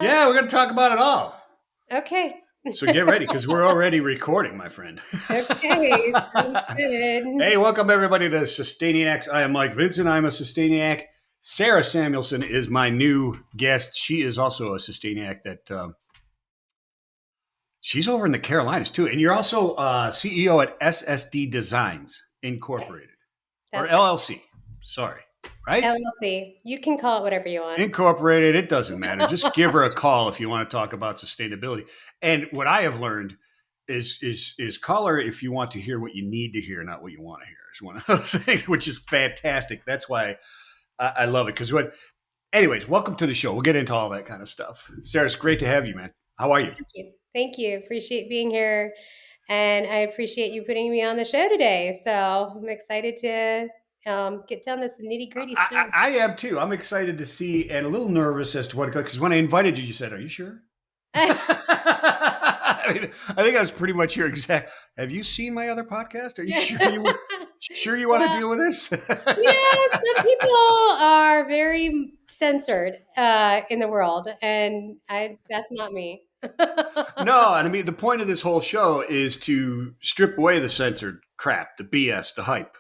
Yeah, we're going to talk about it all. Okay. So get ready because we're already recording, my friend. Okay. Sounds good. Hey, welcome everybody to Sustainiacs. I am Mike Vincent. I'm a Sustainiac. Sara Samuelson is my new guest. She is also a Sustainiac that she's over in the Carolinas too. And you're also CEO at SSD-Designs Incorporated Yes, or that's right. LLC. Sorry, right? LLC. You can call it whatever you want. Incorporated, it doesn't matter. Just give her a call if you want to talk about sustainability. And what I have learned is call her if you want to hear what you need to hear, not what you want to hear. Is one of those things, which is fantastic. That's why I love it. Because anyways, welcome to the show. We'll get into all that kind of stuff. Sara, it's great to have you, man. How are you? Thank you. Thank you. Appreciate being here. And I appreciate you putting me on the show today. So I'm excited to get down to some nitty gritty stuff. I am too. I'm excited to see and a little nervous as to what it goes. Because when I invited you, you said, "Are you sure?" I think I was pretty much your exact. Have you seen my other podcast? Are you sure you want to Well, deal with this? some people are very censored in the world, and that's not me. No, and I mean the point of this whole show is to strip away the censored crap, the BS, the hype,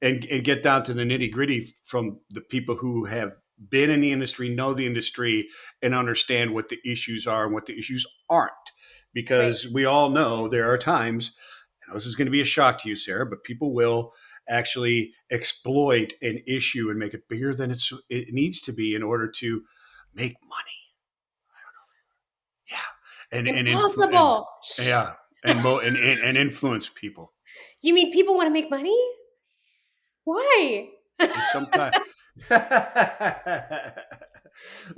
and get down to the nitty gritty from the people who have been in the industry, know the industry, and understand what the issues are and what the issues aren't. Right. Because we all know there are times, and this is going to be a shock to you, Sara, but people will actually exploit an issue and make it bigger than it needs to be in order to make money. Yeah, and Impossible. yeah, and influence people. You mean people want to make money? Why? And sometimes,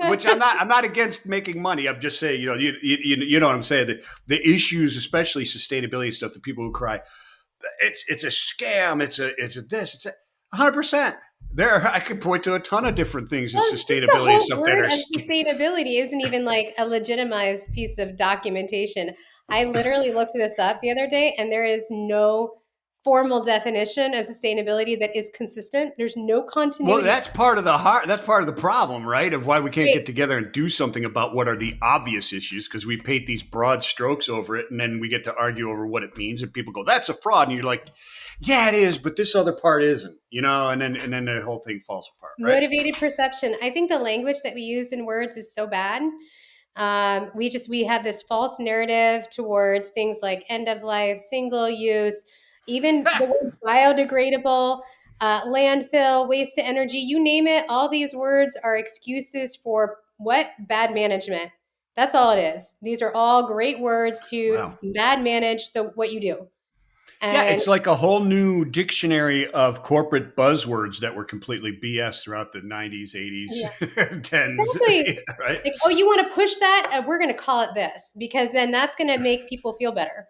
which I'm not against making money. I'm just saying, you know what I'm saying. The issues, especially sustainability stuff, the people who cry, it's a scam. It's a this. It's 100%. There, I could point to a ton of different things in Well, just the sustainability and whole stuff that word are. of sustainability isn't even like a legitimized piece of documentation. I literally looked this up the other day, and there is no formal definition of sustainability that is consistent. There's no Well, continuity. that's part of the heart. That's part of the problem, right? Of why we can't Right. get together and do something about what are the obvious issues because we paint these broad strokes over it, and then we get to argue over what it means, and people go, "That's a fraud," and you're like, "Yeah, it is," but this other part isn't, and then the whole thing falls apart, right? Motivated perception. I think the language that we use in words is so bad. We have this false narrative towards things like end of life, single use, even the word biodegradable, landfill, waste to energy. You name it. All these words are excuses for what bad management. That's all it is. These are all great words to Wow. bad manage what you do. Yeah, And it's like a whole new dictionary of corporate buzzwords that were completely BS throughout the 90s, 80s, yeah, 10s, exactly. right? Like, oh, you want to push that? We're going to call it this because then that's going to make people feel better,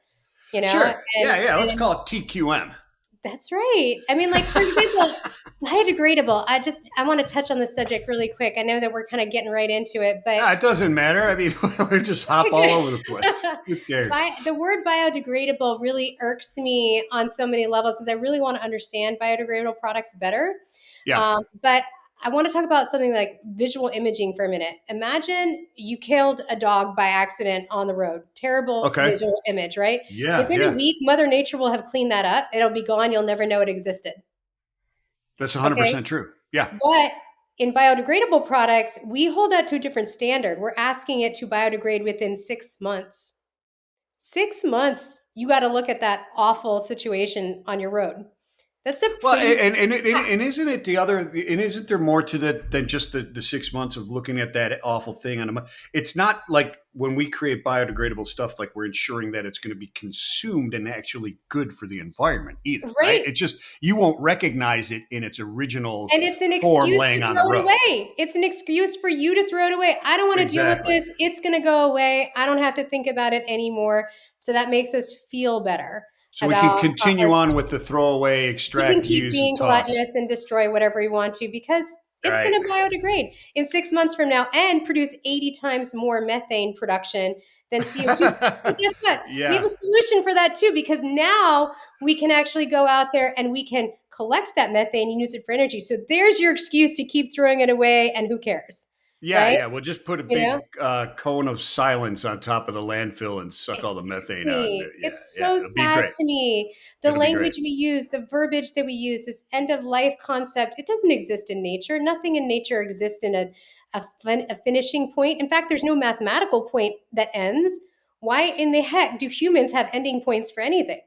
you know? Sure. Yeah, yeah. Let's call it TQM. That's right. I mean, like, for example, biodegradable. I want to touch on this subject really quick. I know that we're kind of getting right into it, but It doesn't matter. I mean, we just hop all over the place. Who cares? the word biodegradable really irks me on so many levels because I really want to understand biodegradable products better. Yeah. But I want to talk about something like visual imaging for a minute. Imagine you killed a dog by accident on the road. Terrible Okay. visual image, right? Yeah, Within a yeah. week, Mother Nature will have cleaned that up. It'll be gone. You'll never know it existed. That's Okay. 100% true. Yeah. But in biodegradable products, we hold that to a different standard. We're asking it to biodegrade within 6 months. 6 months, you got to look at that awful situation on your road. That's a Well, pretty and task. isn't it the other? And isn't there more to that than just the 6 months of looking at that awful thing on a? It's not like when we create biodegradable stuff, like we're ensuring that it's going to be consumed and actually good for the environment either, right? Right. It's just you won't recognize it in its original And it's an form excuse laying to on the throw it road. away. It's an excuse for you to throw it away. I don't want to deal with Exactly. this. It's going to go away. I don't have to think about it anymore. So that makes us feel better So we can about continue on with the throwaway, we can extract, keep use, and being toss. gluttonous and destroy whatever we want to because it's going Right. to biodegrade in 6 months from now and produce 80 times more methane production than CO2. And guess what? We have Yeah. a solution for that too because now we can actually go out there and we can collect that methane and use it for energy. So there's your excuse to keep throwing it away and who cares? Yeah, right? yeah. We'll just put a You know? big cone of silence on top of the landfill and suck all the methane out. And Exactly. yeah, It's yeah. so It'll be sad great. to me. The It'll be great. language we use, the verbiage that we use, this end of life concept, it doesn't exist in nature. Nothing in nature exists in a finishing point. In fact, there's no mathematical point that ends. Why in the heck do humans have ending points for anything?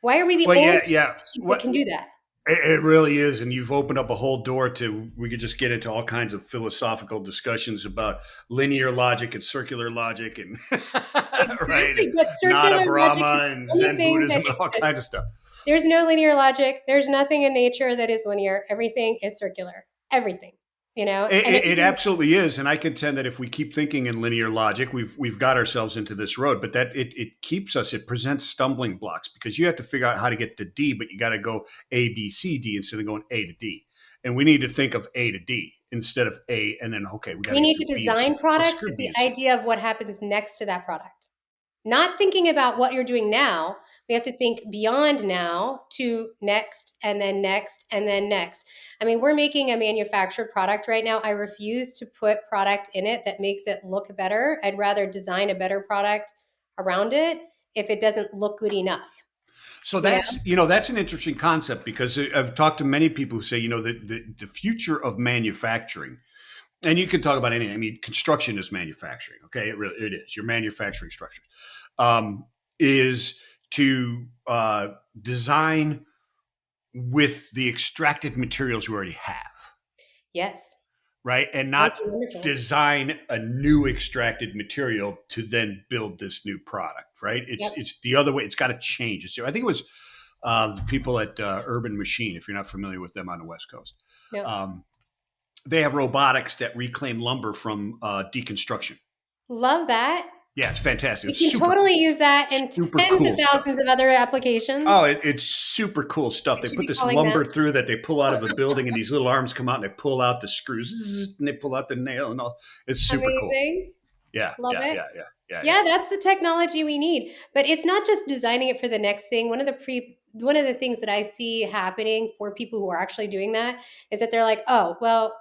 Why are we the Well, only yeah, yeah. species that What can do that? it really is, and you've opened up a whole door to. We could just get into all kinds of philosophical discussions about linear logic and circular logic, and right, and Exactly. But Nada circular logic is Brahma and the only Zen thing that Buddhism and all exists. kinds of stuff. There's no linear logic. There's nothing in nature that is linear. Everything is circular. Everything, and It everything is absolutely is, and I contend that if we keep thinking in linear logic, we've got ourselves into this road. But that it keeps us. It presents stumbling blocks because you have to figure out how to get to D, but you got to go A, B, C, D instead of going A to D. And we need to think of A to D instead of A, and then okay, we got we to get need through to B and design C. Well, products screw with B the and C. idea of what happens next to that product. Not thinking about what you're doing now. We have to think beyond now to next and then next and then next. I mean, we're making a manufactured product right now. I refuse to put product in it that makes it look better. I'd rather design a better product around it if it doesn't look good enough. So You know, that's an interesting concept because I've talked to many people who say the future of manufacturing. And you can talk about anything. I mean, construction is manufacturing. Okay, it is. Your manufacturing structures is to design with the extracted materials you already have, yes, right, and that would not be wonderful. design a new extracted material to then build this new product. Right? Yep. It's the other way. It's got to change. I think it was the people at Urban Machine. If you're not familiar with them on the West Coast. No, Um, they have robotics that reclaim lumber from deconstruction. love that. Yeah, it's fantastic. We It's can totally use that in super tens of cool stuff. thousands of other applications. Oh, it's super cool stuff. We They should put be this calling lumber them. through that they pull out of a building, and these little arms come out and they pull out the screws, and they pull out the nail and all. It's super cool. Amazing. Yeah, Love yeah, it. yeah, yeah, yeah, yeah. Yeah, that's the technology we need. But it's not just designing it for the next thing. One of the things that I see happening for people who are actually doing that is that they're like, "Oh, well,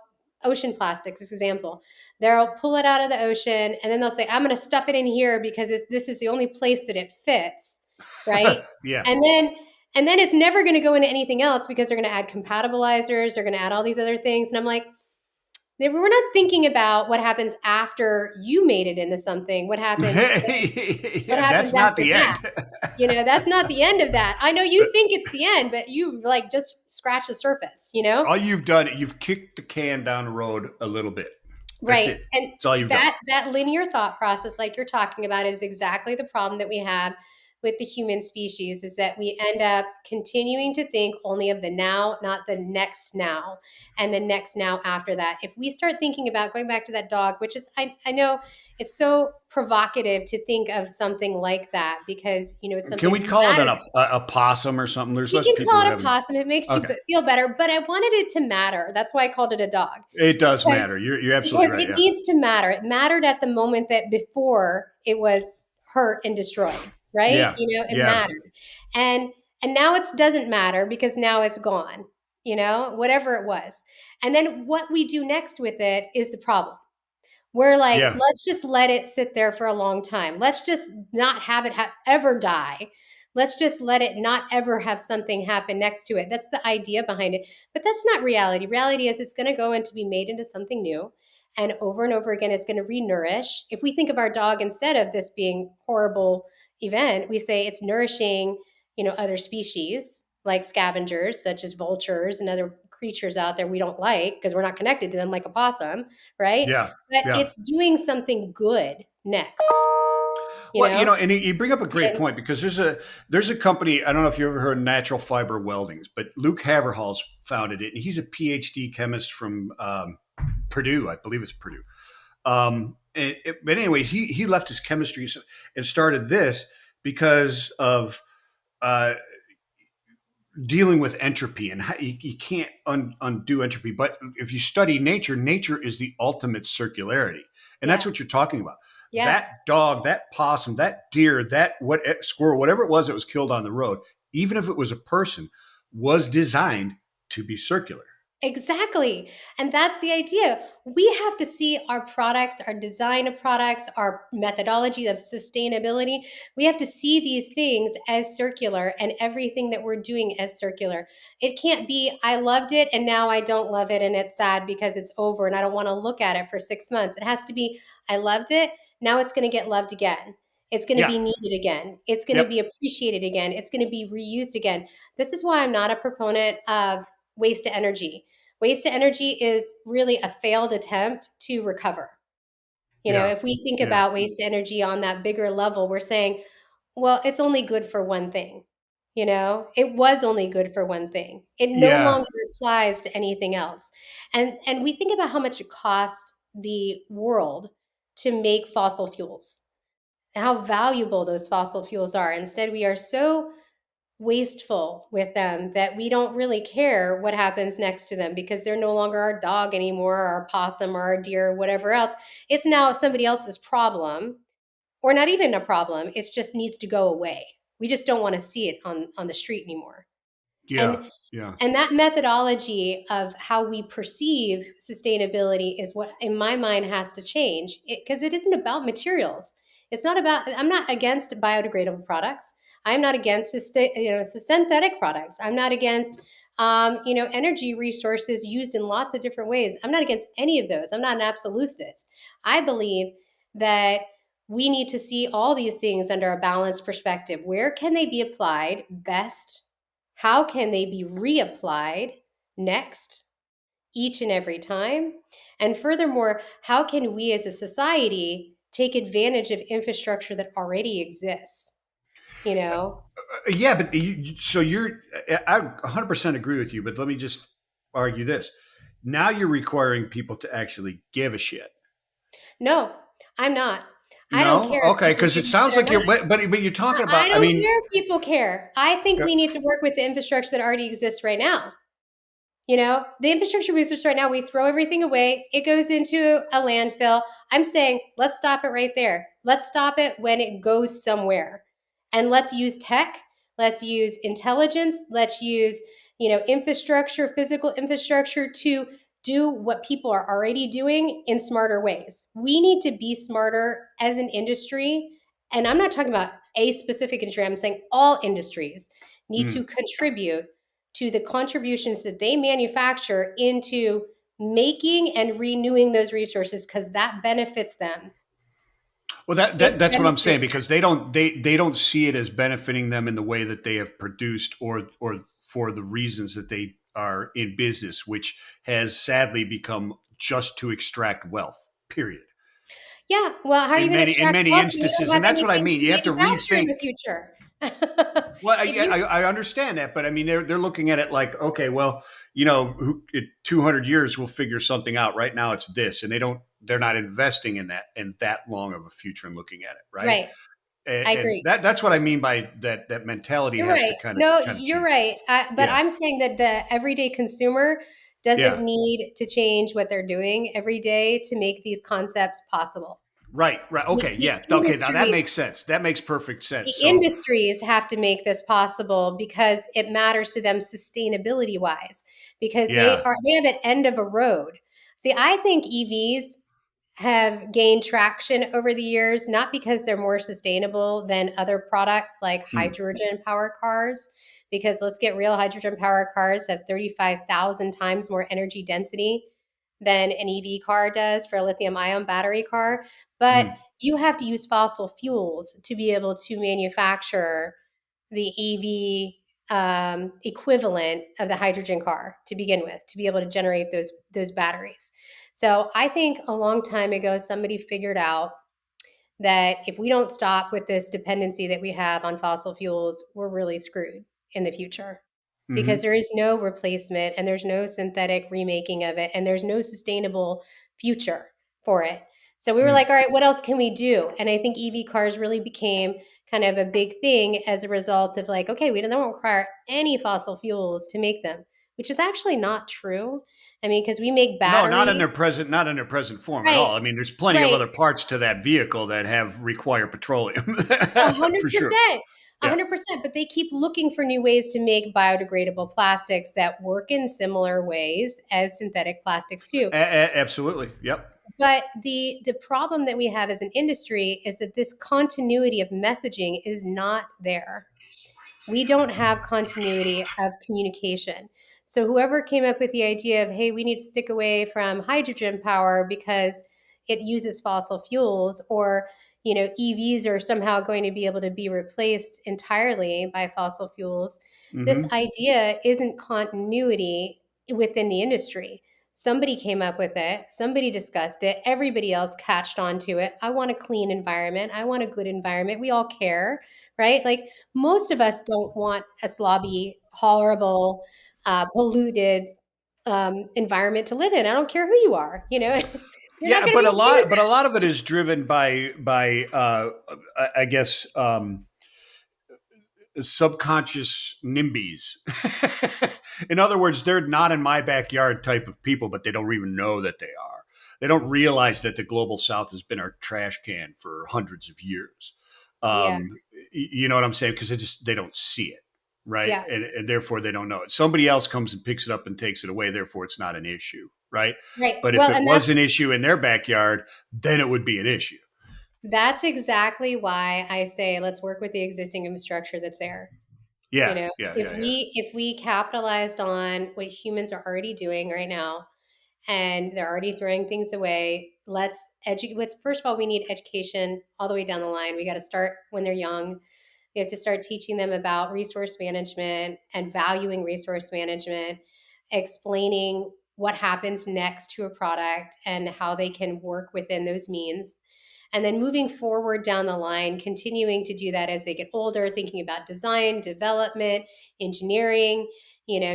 ocean plastics, this example. They'll pull it out of the ocean and then they'll say, "I'm going to stuff it in here because this is the only place that it fits." Right? Yeah. And then it's never going to go into anything else because they're going to add compatibilizers, they're going to add all these other things. And I'm like, we're not thinking about what happens after you made it into something. What Yeah, happens that's not after the that? end. That's not the end of that. I know you think it's the end, but you like just scratch the surface. All you've done, you've kicked the can down the road a little bit. That's Right. it. And That's all you've done. that linear thought process like you're talking about is exactly the problem that we have with the human species is that we end up continuing to think only of the now, not the next now and the next now after that. If we start thinking about going back to that dog, which is I know it's so provocative to think of something like that because it's Can something we that call it matters to a us. possum or something? There's We less can people call who it a haven't. possum. It makes you Okay, feel better, but I wanted it to matter. That's why I called it a dog. it does Because matter. You're absolutely right. it Yeah, needs to matter. It mattered at the moment that before it was hurt and destroyed, right? yeah, It yeah, mattered. And now it doesn't matter because now it's gone, whatever it was. And then what we do next with it is the problem. We're like, yeah, let's just let it sit there for a long time. Let's just not have it ever die. Let's just let it not ever have something happen next to it. That's the idea behind it. But that's not reality. Reality is it's going to go and to be made into something new. And over again, it's going to re-nourish. If we think of our dog instead of this being horrible event, we say it's nourishing, other species like scavengers, such as vultures and other creatures out there we don't like because we're not connected to them like a possum, right? yeah, But yeah. it's doing something good next, you Well, know? and you bring up a great And point because there's a company. I don't know if you ever heard of natural fiber weldings, but Luke Haverhall's founded it, and he's a PhD chemist from Purdue, I believe it's Purdue. But anyways, he left his chemistry and started this because of uh, dealing with entropy, and you can't undo entropy. But if you study nature, nature is the ultimate circularity, and yeah, that's what you're talking about. yeah. That dog, that possum, that deer, that squirrel, whatever it was that was killed on the road, even if it was a person, was designed to be circular. Exactly. And that's the idea. We have to see our products, our design of products, our methodology of sustainability. We have to see these things as circular and everything that we're doing as circular. It can't be, I loved it and now I don't love it and it's sad because it's over and I don't want to look at it for 6 months. It has to be, I loved it. Now it's going to get loved again. It's going to Yeah. be needed again. It's going to Yep. be appreciated again. It's going to be reused again. This is why I'm not a proponent of waste to energy. Waste to energy is really a failed attempt to recover. Yeah. If we think Yeah. about waste to energy on that bigger level, we're saying, well, it's only good for one thing. It was only good for one thing. It no Yeah. longer applies to anything else. And we think about how much it costs the world to make fossil fuels, how valuable those fossil fuels are. Instead, we are so wasteful with them that we don't really care what happens next to them because they're no longer our dog anymore, or our possum, or our deer, or whatever else. It's now somebody else's problem, or not even a problem. It just needs to go away. We just don't want to see it on the street anymore. Yeah. And Yeah. and that methodology of how we perceive sustainability is what, in my mind, has to change because it isn't about materials. It's not about, I'm not against biodegradable products. I'm not against synthetic products. I'm not against energy resources used in lots of different ways. I'm not against any of those. I'm not an absolutist. I believe that we need to see all these things under a balanced perspective. Where can they be applied best? How can they be reapplied next, each and every time? And furthermore, how can we as a society take advantage of infrastructure that already exists? You know? Yeah, but so I 100% agree with you, but let me just argue this. Now you're requiring people to actually give a shit. No, I'm not. I don't No? care if Okay, people because give it a shit sounds or like not. but you're talking I about, I don't mean, care if people care. I think uh, we need to work with the infrastructure that already exists right now. The infrastructure resource right now, we throw everything away. It goes into a landfill. I'm saying, let's stop it right there. Let's stop it when it goes somewhere. And let's use tech. Let's use intelligence. Let's use, infrastructure, physical infrastructure to do what people are already doing in smarter ways. We need to be smarter as an industry. And I'm not talking about a specific industry. I'm saying all industries need to mm. contribute to the contributions that they manufacture into making and renewing those resources because that benefits them. Well, that, It that that's what I'm saying, benefits because they don't see it as benefiting them in the way that they have produced, or for the reasons that they are in business, which has sadly become just to extract wealth. Period. Yeah, well, how are you In going to many extract many wealth when you instances, don't and have that's what I anything mean. to You have to manufacture in the rethink. future? Well, If you I understand that, but I mean, they're looking at it like, okay, well, in 200 years we'll figure something out. Right now, it's this, and they're not investing in that long of a future and looking at it, right? Right, And, I and agree. that's what I mean by that. That mentality You're has to right. kind of No, kind of you're change. right. But Yeah, I'm saying that the everyday consumer doesn't yeah, need to change what they're doing every day to make these concepts possible. right, right. Okay, The yeah, okay. Now that industries makes sense. That makes perfect the sense. So, industries have to make this possible because it matters to them sustainability wise because yeah, they have an end of a road. See, I think EVs have gained traction over the years not because they're more sustainable than other products like mm, hydrogen power cars, because let's get real, hydrogen power cars have 35,000 times more energy density than an EV car does for a lithium ion battery car. But mm. you have to use fossil fuels to be able to manufacture the EV equivalent of the hydrogen car to begin with, to be able to generate those batteries. So I think a long time ago, somebody figured out that if we don't stop with this dependency that we have on fossil fuels, we're really screwed in the future because Hmm. there is no replacement and there's no synthetic remaking of it and there's no sustainable future for it. So we were Mm. like, all right, what else can we do? And I think EV cars really became kind of a big thing as a result of like, okay, we don't require any fossil fuels to make them, which is actually not true. I mean, because we make No, not in batteries. their present, not in their present form at Right, all. I mean, there's plenty of right. other parts to that vehicle that have require petroleum, A hundred for sure. percent. Yeah. 100%, but they keep looking for new ways to make biodegradable plastics that work in similar ways as synthetic plastics do. Absolutely. Yep. But the problem that we have as an industry is that this continuity of messaging is not there. We don't have continuity of communication. So whoever came up with the idea of, hey, we need to stick away from hydrogen power because it uses fossil fuels, or EVs are somehow going to be able to be replaced entirely by fossil fuels. This Hmm. idea isn't continuity within the industry. Somebody came up with it, somebody discussed it, everybody else catched on to it. I want a clean environment, I want a good environment, we all care, right? Like, most of us don't want a slobby, horrible, polluted environment to live in. I don't care who you are. You're not Yeah, going to but be okay with a that. lot of it is driven by I guess subconscious NIMBYs. In other words, they're not in my backyard type of people, but they don't even know that they are. They don't realize that the global south has been our trash can for hundreds of years. Yeah, You know what I'm saying? Because they don't see it, right? yeah, And therefore they don't know it. Somebody else comes and picks it up and takes it away. Therefore, it's not an issue, right? right. But if Well, it and was an issue in their backyard, then it would be an issue. that's exactly why I say let's work with the existing infrastructure that's there. Yeah, yeah, If yeah, yeah. we capitalized on what humans are already doing right now, and they're already throwing things away, let's educate. First of all, we need education all the way down the line. We got to start when they're young. We have to start teaching them about resource management and valuing resource management, explaining what happens next to a product and how they can work within those means. And then moving forward down the line, continuing to do that as they get older, thinking about design, development, engineering,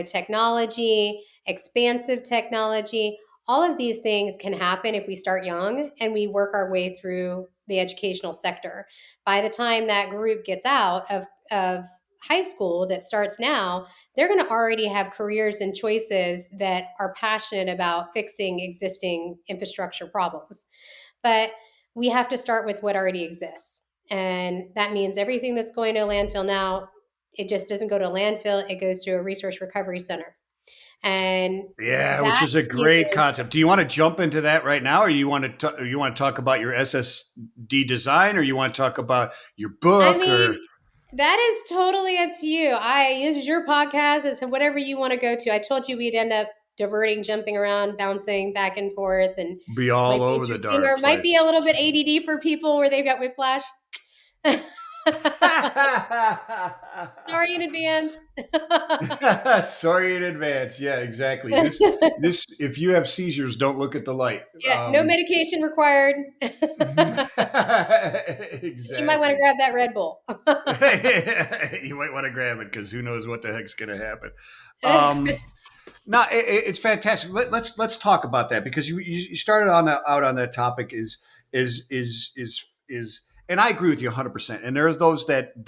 technology, expansive technology. All of these things can happen if we start young and we work our way through the educational sector. By the time that group gets out of high school that starts now, they're going to already have careers and choices that are passionate about fixing existing infrastructure problems. But we have to start with what already exists. And that means everything that's going to a landfill now, it just doesn't go to a landfill, it goes to a resource recovery center. And Yeah, which that is a to me, great concept. Do you want to jump into that right now, or you want to talk about your SSD design, or you want to talk about your I book, or mean, that is totally up to you. This is your podcast. It's whatever you want to go to. I told you we'd end up diverting, jumping around, bouncing back and forth, and be all might be over the interesting or dark it might be a place? little bit ADD for people where they've got whiplash. Sorry in advance. Sorry in advance. Yeah, exactly. This if you have seizures, don't look at the light. Yeah, no medication required. But you might want to Exactly. grab that Red Bull. You might want to grab it because who knows what the heck's going to happen. Um, No, it's fantastic. Let's talk about that because you started out on that topic is and I agree with you 100%. And there's those that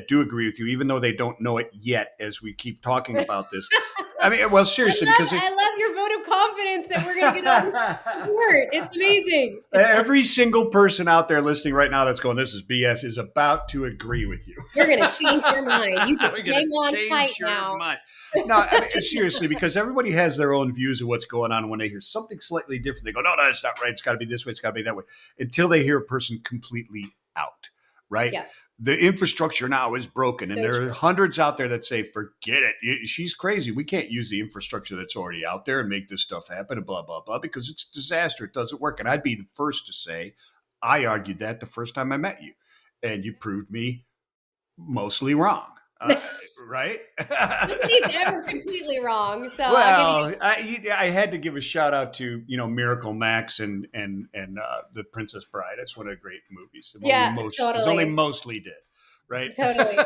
do agree with you, even though they don't know it yet. As we keep talking about this, I mean, well, seriously, because I love your vote of confidence that we're going to get all this support. It's amazing. every single person out there listening right now that's going, this is BS, is about to agree with you. You're going to change your mind. You just We're going hang to on tight change your now. mind. No, I mean, seriously, because everybody has their own views of what's going on. When they hear something slightly different, they go, no, it's not right. It's got to be this way. It's got to be that way. Until they hear a person completely out, right? Yeah, The infrastructure now is broken. And so there are true. hundreds out there that say, forget it. She's crazy. We can't use the infrastructure that's already out there and make this stuff happen and blah, blah, blah, because it's a disaster. It doesn't work. And I'd be the first to say, I argued that the first time I met you. And you proved me mostly wrong. Right? Nobody's ever completely wrong. So I'll give you. Well, I had to give a shout out to Miracle Max and the Princess Bride. That's one of the great movies. Yeah, It's only totally. mostly did, right? Totally.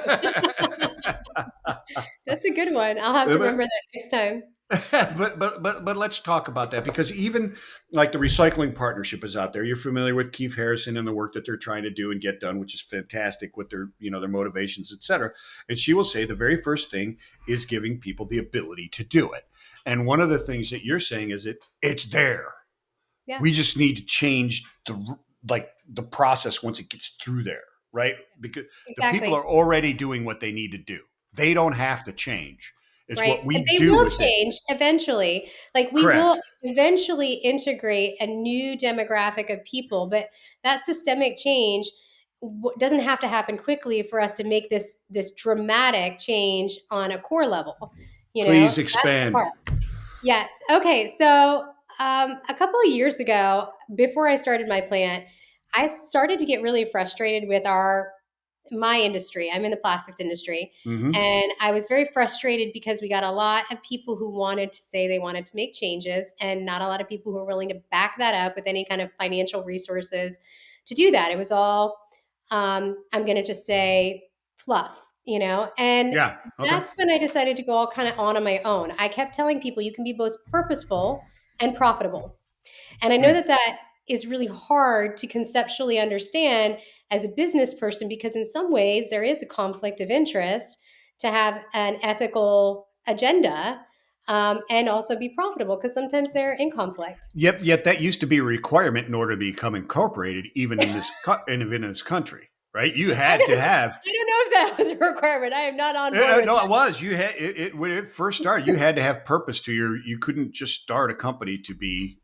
That's a good one. I'll have to remember that next time. but let's talk about that because even like the recycling partnership is out there. You're familiar with Keith Harrison and the work that they're trying to do and get done, which is fantastic with their their motivations, et cetera. And she will say the very first thing is giving people the ability to do it. And one of the things that you're saying is it's there. Yeah. We just need to change the process once it gets through there. right? Because the people Exactly. are already doing what they need to do. They don't have to change. It's Right. what And we they do will with it. change eventually. Like we will Correct. eventually integrate a new demographic of people, but that systemic change doesn't have to happen quickly for us to make this dramatic change on a core level. Please That's the expand. part. Yes. Okay. So a couple of years ago, before I started my plant, I started to get really frustrated with my industry. I'm in the plastics industry. Hmm. And I was very frustrated because we got a lot of people who wanted to say they wanted to make changes, and not a lot of people who were willing to back that up with any kind of financial resources to do that. It was all, I'm going to just say, fluff. And Yeah. Okay. that's when I decided to go all kind of on my own. I kept telling people you can be both purposeful and profitable. And I know Mm. that that is really hard to conceptually understand as a business person, because in some ways there is a conflict of interest to have an ethical agenda, and also be profitable, because sometimes they're in conflict. Yep. Yet that used to be a requirement in order to become incorporated, even in in this country, right? You I had to don't, have. I don't know if that was a requirement. I am not on board with No, that. it was. You had when it first started. You had to have purpose to your. You couldn't just start a company to be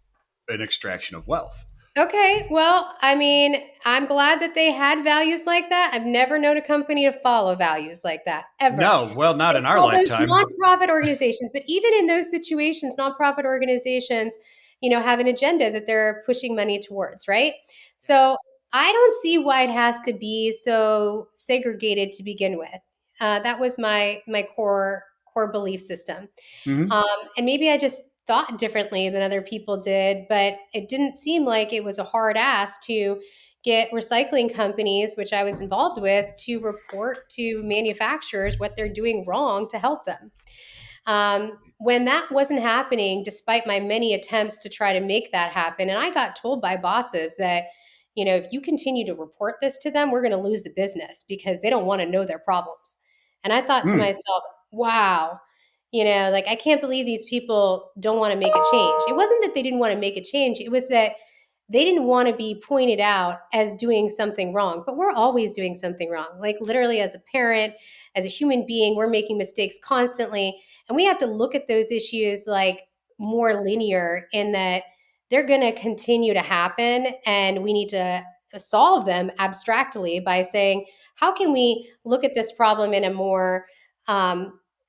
an extraction of wealth. Okay, well, I mean, I'm glad that they had values like that. I've never known a company to follow values like that, ever. No, well, not They in our call those lifetime. nonprofit organizations, but even in those situations, nonprofit organizations, have an agenda that they're pushing money towards, right? So I don't see why it has to be so segregated to begin with. That was my core belief system. Hmm. Um, and maybe I just thought differently than other people did, but it didn't seem like it was a hard ask to get recycling companies, which I was involved with, to report to manufacturers what they're doing wrong to help them. When that wasn't happening, despite my many attempts to try to make that happen, and I got told by bosses that, if you continue to report this to them, we're going to lose the business because they don't want to know their problems. And I thought to Mm. myself, wow, like I can't believe these people don't want to make a change. It wasn't that they didn't want to make a change, it was that they didn't want to be pointed out as doing something wrong. But we're always doing something wrong. Like literally, as a parent, as a human being, we're making mistakes constantly. And we have to look at those issues like more linear, in that they're going to continue to happen. And we need to solve them abstractly by saying, how can we look at this problem in a more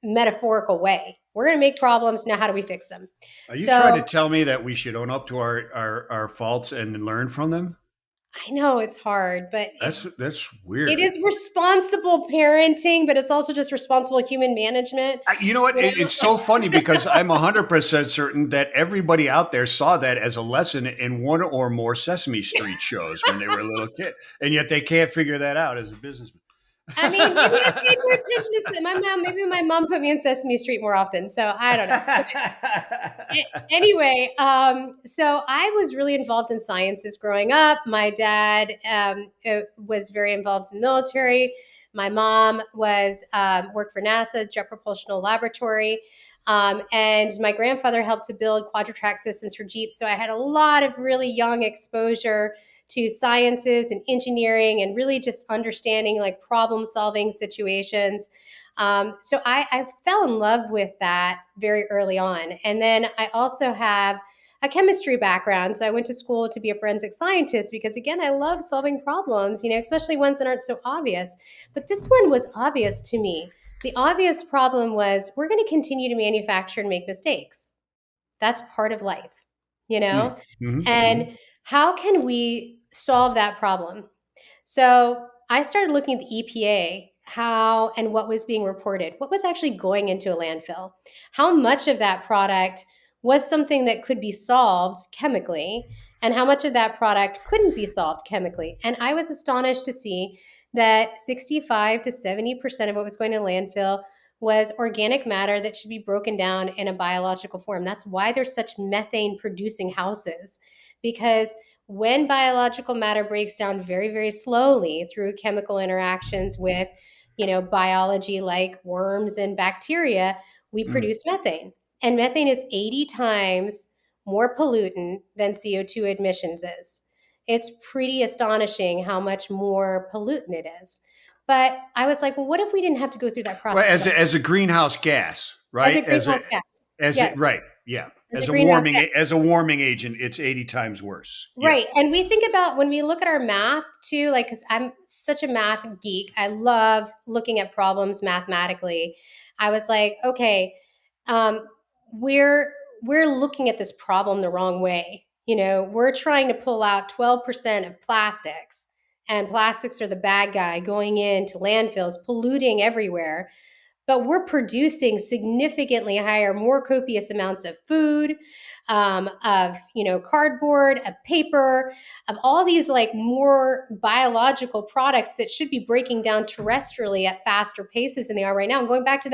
metaphorical way? We're going to make problems. Now, how do we fix them? Are you trying So to tell me that we should own up to our faults and learn from them? I know it's hard, but That's it weird. is responsible parenting, but it's also just responsible human management. You know what? You It's know? so funny because I'm 100% certain that everybody out there saw that as a lesson in one or more Sesame Street shows when they were a little kid, and yet they can't figure that out as a businessman. I mean, maybe I paid more attention to my mom. Maybe my mom put me in Sesame Street more often, so I don't know. Anyway, so I was really involved in sciences growing up. My dad was very involved in the military. My mom was worked for NASA Jet Propulsion Laboratory, and my grandfather helped to build quadritrack systems for Jeeps. So I had a lot of really young exposure to sciences and engineering, and really just understanding like problem solving situations. So I fell in love with that very early on. And then I also have a chemistry background. So I went to school to be a forensic scientist because, again, I love solving problems, especially ones that aren't so obvious. But this one was obvious to me. The obvious problem was we're going to continue to manufacture and make mistakes. That's part of life, you Mm. know? Hmm. Hmm. And how can we solve that problem? So I started looking at the EPA, how and what was being reported, what was actually going into a landfill, how much of that product was something that could be solved chemically, and how much of that product couldn't be solved chemically. And I was astonished to see that 65 to 70% of what was going to landfill was organic matter that should be broken down in a biological form. That's why there's such methane producing houses, because when biological matter breaks down very, very slowly through chemical interactions with, biology like worms and bacteria, we Mm. produce methane. And methane is 80 times more pollutant than CO2 emissions is. It's pretty astonishing how much more pollutant it is. But I was like, well, what if we didn't have to go through that Well, process as a greenhouse gas, as a right? greenhouse gas? As it Yes, right, yeah. as a greenhouse gas. As a warming agent, it's 80 times worse. Yeah. Right. And we think about when we look at our math too, like, because I'm such a math geek, I love looking at problems mathematically. I was like, okay, um, we're we're looking at this problem the wrong way. We're trying to pull out 12% of plastics, and plastics are the bad guy going into landfills, polluting everywhere, but we're producing significantly higher, more copious amounts of food, of cardboard, of paper, of all these like more biological products that should be breaking down terrestrially at faster paces than they are right now. And going back to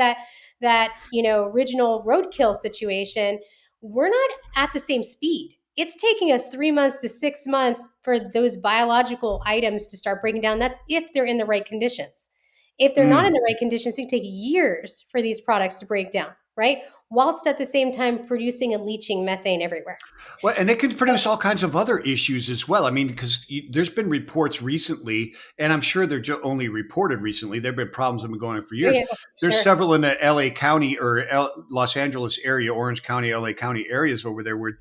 that original roadkill situation, we're not at the same speed. It's taking us 3 months to 6 months for those biological items to start breaking down. That's if they're in the right conditions. If they're not in Mm. the right conditions, it can take years for these products to break down, right? Whilst at the same time producing and leaching methane everywhere. Well, and it can So, produce all kinds of other issues as well. I mean, because there's been reports recently, and I'm sure they're only reported recently. There have been problems that have been going on for years. yeah, There's sure. several in the LA County or Los Angeles area, Orange County, LA County areas over there where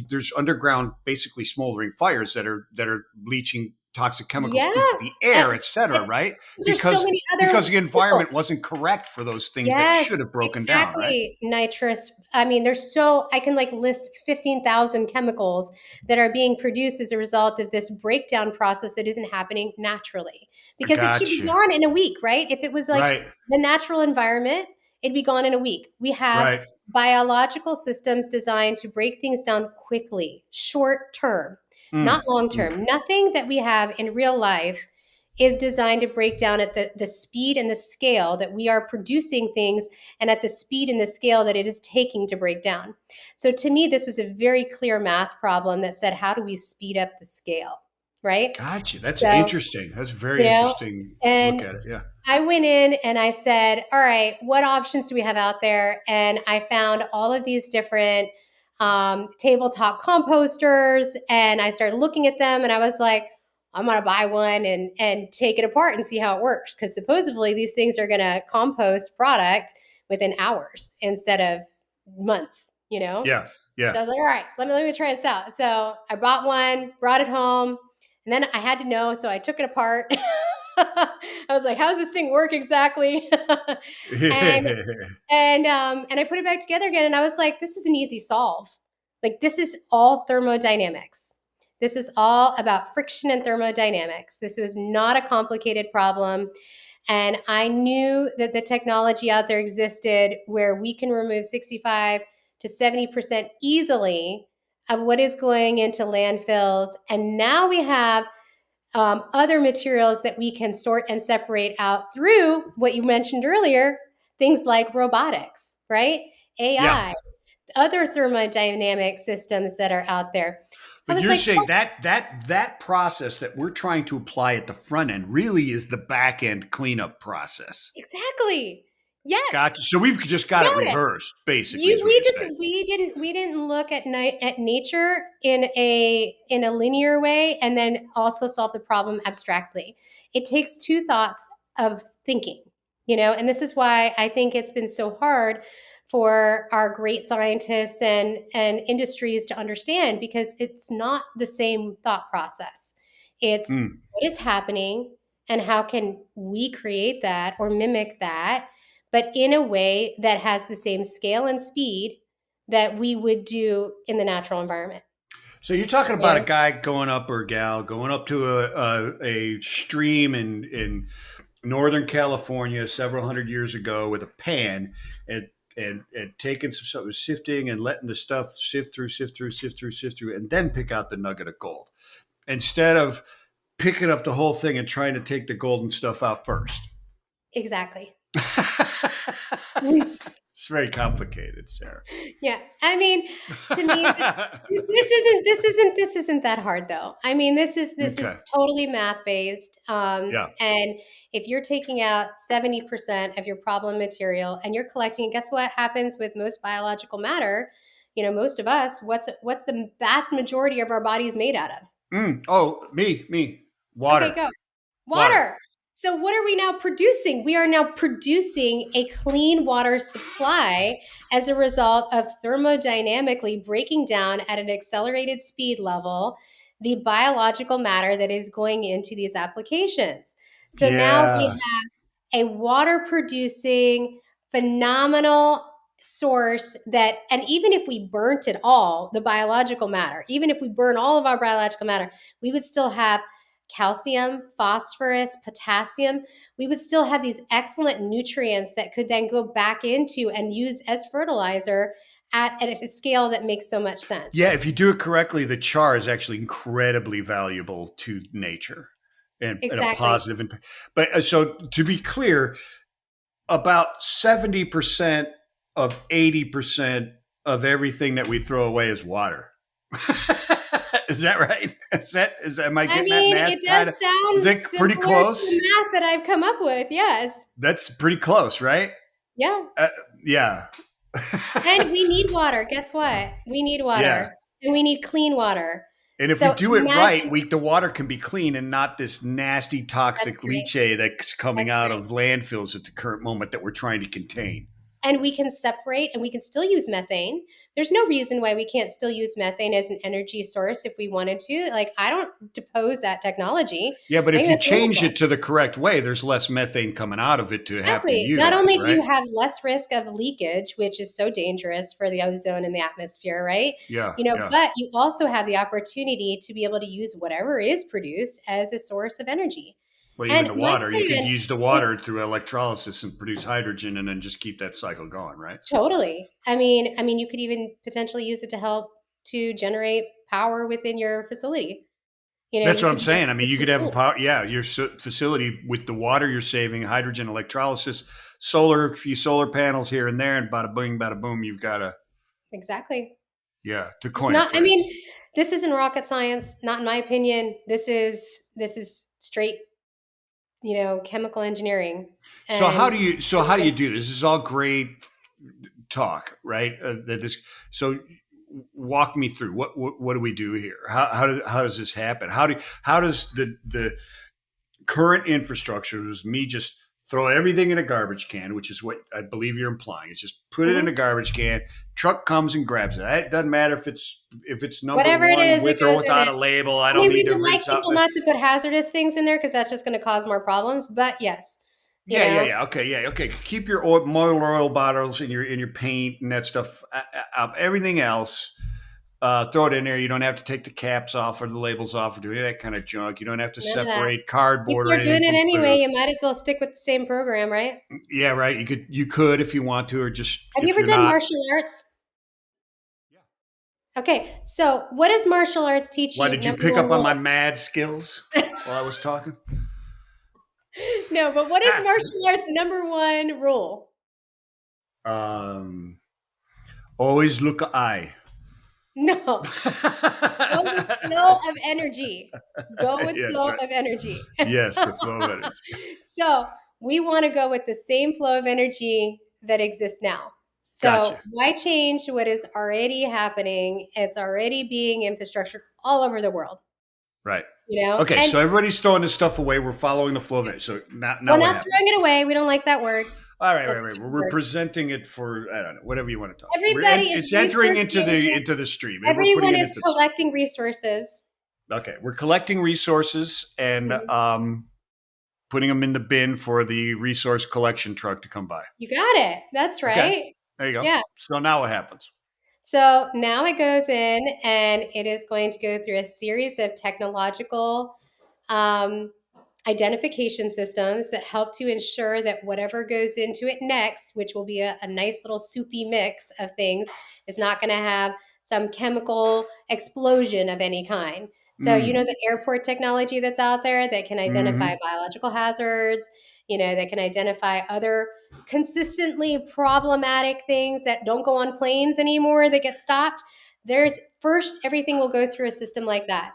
there's underground, basically smoldering fires that are leaching toxic chemicals Yeah. into the Uh, air, et cetera, right? there's so many other Because the environment chemicals. wasn't correct for those things that should Yes, have broken down, right? exactly. Nitrous. I mean, I can like list 15,000 chemicals that are being produced as a result of this breakdown process that isn't happening naturally I because it should got be you. gone in a week, right? If it was like Right, the natural environment, it'd be gone in a week. We have right. biological systems designed to break things down quickly, short term, not Mm, long mm. term. Nothing that we have in real life is designed to break down at the speed and the scale that we are producing things and at the speed and the scale that it is taking to break down. So to me, this was a very clear math problem that said, how do we speed up the scale? Right. Gotcha. That's So, interesting. That's a very you know, interesting look and at it. Yeah. I went in and I said, all right, what options do we have out there? And I found all of these different tabletop composters, and I started looking at them and I was like, I'm going to buy one and take it apart and see how it works. Because supposedly these things are going to compost product within hours instead of months. Yeah. Yeah. So I was like, all right, let me try this out. So I bought one, brought it home, and then I had to know, so I took it apart. I was like, how does this thing work exactly? and and I put it back together again, and I was like, this is an easy solve. Like, this is all thermodynamics. This is all about friction and thermodynamics. This was not a complicated problem. And I knew that the technology out there existed where we can remove 65 to 70% easily of what is going into landfills. And now we have other materials that we can sort and separate out through what you mentioned earlier, things like robotics, right? Yeah. AI, other thermodynamic systems that are out there. I But was you're like, saying oh, that process that we're trying to apply at the front end really is the back end cleanup process. exactly. Yes, Gotcha. So we've just got it got it. reversed, basically, You is what we you're just saying. we didn't look at nature in a linear way and then also solve the problem abstractly. It takes two thoughts of thinking, and this is why I think it's been so hard for our great scientists and industries to understand because it's not the same thought process. It's Mm. what is happening and how can we create that or mimic that, but in a way that has the same scale and speed that we would do in the natural environment. So you're talking You about a know? guy going up or gal going up to a stream in Northern California several hundred years ago with a pan and and taking some stuff, sifting and letting the stuff sift through, sift through, sift through, sift through, and then pick out the nugget of gold instead of picking up the whole thing and trying to take the golden stuff out first. Exactly. It's very complicated, Sarah. Yeah. I mean, to me, this isn't that hard though. I mean, this is Okay. totally math based. Yeah. And if you're taking out 70% of your problem material and you're collecting it, guess what happens with most biological matter? Most of us, what's the vast majority of our bodies made out of? Oh, me. Okay, Water. go. Water. Water. So, what are we now producing? We are now producing a clean water supply as a result of thermodynamically breaking down at an accelerated speed level the biological matter that is going into these applications. So now we Yeah. have a water producing phenomenal source that, and even if we burnt it all, the biological matter, even if we burn all of our biological matter, we would still have calcium, phosphorus, potassium. We would still have these excellent nutrients that could then go back into and use as fertilizer at a scale that makes so much Yeah, sense. if you do it correctly, the char is actually incredibly valuable to nature and a Exactly. positive impact. But so to be clear, about 70% of 80% of everything that we throw away is water. Is that right? Am I I getting that mean, math it does kind of, is sound that pretty similar to close? the math that I've come up with. Yes. That's pretty close, right? Yeah. Uh, yeah. And we need water. Guess what? We need Yeah. water and we need clean water. And if we So do it right, imagine the water can be clean and not this nasty that's toxic right. leachate that's coming That's out right. of landfills at the current moment that we're trying to contain. And we can separate and we can still use methane. There's no reason why we can't still use methane as an energy source if we wanted to. Like, I don't depose that technology. Yeah, but I if think you that's change wonderful. it to the correct way, there's less methane coming out of it to have to Exactly. Not utilize, only do right? you have less risk of leakage, which is so dangerous for the ozone in the atmosphere, right? Yeah, yeah. But you also have the opportunity to be able to use whatever is produced as a source of energy. Well, even And the my water, you could plan use the is water through electrolysis and produce hydrogen and then just keep that cycle going, right? So totally. I mean, you could even potentially use it to help to generate power within your facility. that's You what I'm could be able saying. I to mean, use you the could have a clean. power, yeah, your facility with the water you're saving, hydrogen electrolysis, solar, a few solar panels here and there, and bada boom, you've got a, Exactly. yeah, to It's coin a not, I mean, phrase. this isn't rocket science, not in my opinion. This is straight, chemical engineering. And So how do you do this? This is all great talk, right? So walk me through what do we do here? How does this happen? How does the current infrastructure is me just throw everything in a garbage can, which is what I believe you're implying. It's just put it in a mhm. garbage can. Truck comes and grabs it. It doesn't matter if it's number Whatever it one is, it with or goes in without it. a label. I I don't mean, need we to would like rinse out people my. not to put hazardous things in there because that's just going to cause more problems. But yes, you Yeah, yeah, know, yeah. Okay, yeah, okay. Keep your oil, motor oil bottles in your paint and that stuff. Everything else, throw it in there. You don't have to take the caps off or the labels off or do any of that kind of junk. You don't have to none of that. separate cardboard People or are anything doing it from anyway. food. You might as well stick with the same program, right? Yeah, right. You could if you want to, or just Have you if ever you're done not. martial arts? Okay, so what does martial arts teach Why you? did you Number pick one up on rule. my mad skills while I was talking? No, but what is martial arts' number one rule? um, always look a eye. No, go with flow of energy. Go with Yes, flow right. of energy. Yes, the flow of energy. So we want to go with the same flow of energy that exists now. So Gotcha. why change what is already happening? It's already being infrastructure all over the world, Right. Okay, And so everybody's throwing this stuff away. We're following the flow of it. So now we're what not happens? throwing it away. We don't like that word. All right, right, That's right. not We're a word. presenting it for I don't know, whatever you want to talk. Everybody is It's entering resource managing. into the stream. We're putting Everyone it is into the stream. collecting resources. Okay, we're collecting resources and Mhm. putting them in the bin for the resource collection truck to come by. You got it. That's Okay, right. there you go. Yeah. So now what happens? So now it goes in and it is going to go through a series of technological um, identification systems that help to ensure that whatever goes into it next, which will be a nice little soupy mix of things, is not going to have some chemical explosion of any kind. So, Mm. the airport technology that's out there that can identify Hmm. biological hazards, that can identify other consistently problematic things that don't go on planes anymore that get stopped. There's first, everything will go through a system like that.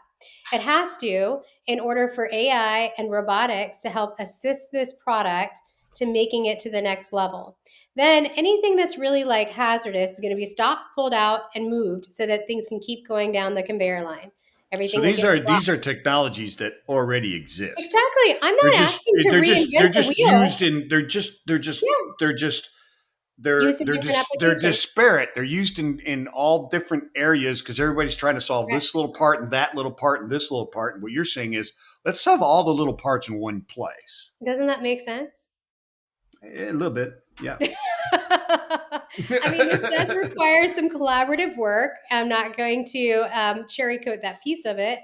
It has to, in order for AI and robotics to help assist this product to making it to the next level. Then anything that's really like hazardous is going to be stopped, pulled out, and moved so that things can keep going down the conveyor line. So Everything will get these dropped. are technologies that already exist. Exactly. I'm not asking to They're reinvent the just wheel. used in Yeah. they're just Used in different they're applications. disparate. They're used in all different areas because everybody's trying to solve this Correct. little part and that little part and this little part. And what you're saying is let's solve all the little parts in one place. Doesn't that make sense? A little bit, yeah. I mean, this does require some collaborative work. I'm not going to cherry coat that piece of it.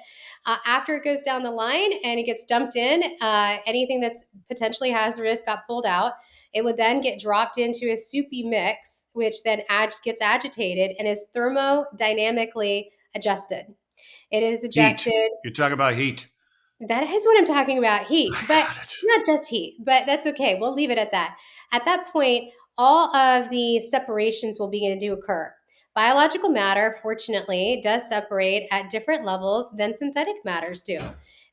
After it goes down the line and it gets dumped in, anything that's potentially hazardous got pulled out. It would then get dropped into a soupy mix, which then gets agitated and is thermodynamically adjusted. It is Heat. adjusted. You're talking about heat. That is what I'm talking about, I heat, but got it. not just heat, but that's okay. We'll leave it at that. At that point, all of the separations will begin to occur. Biological matter, fortunately, does separate at different levels than synthetic matters do.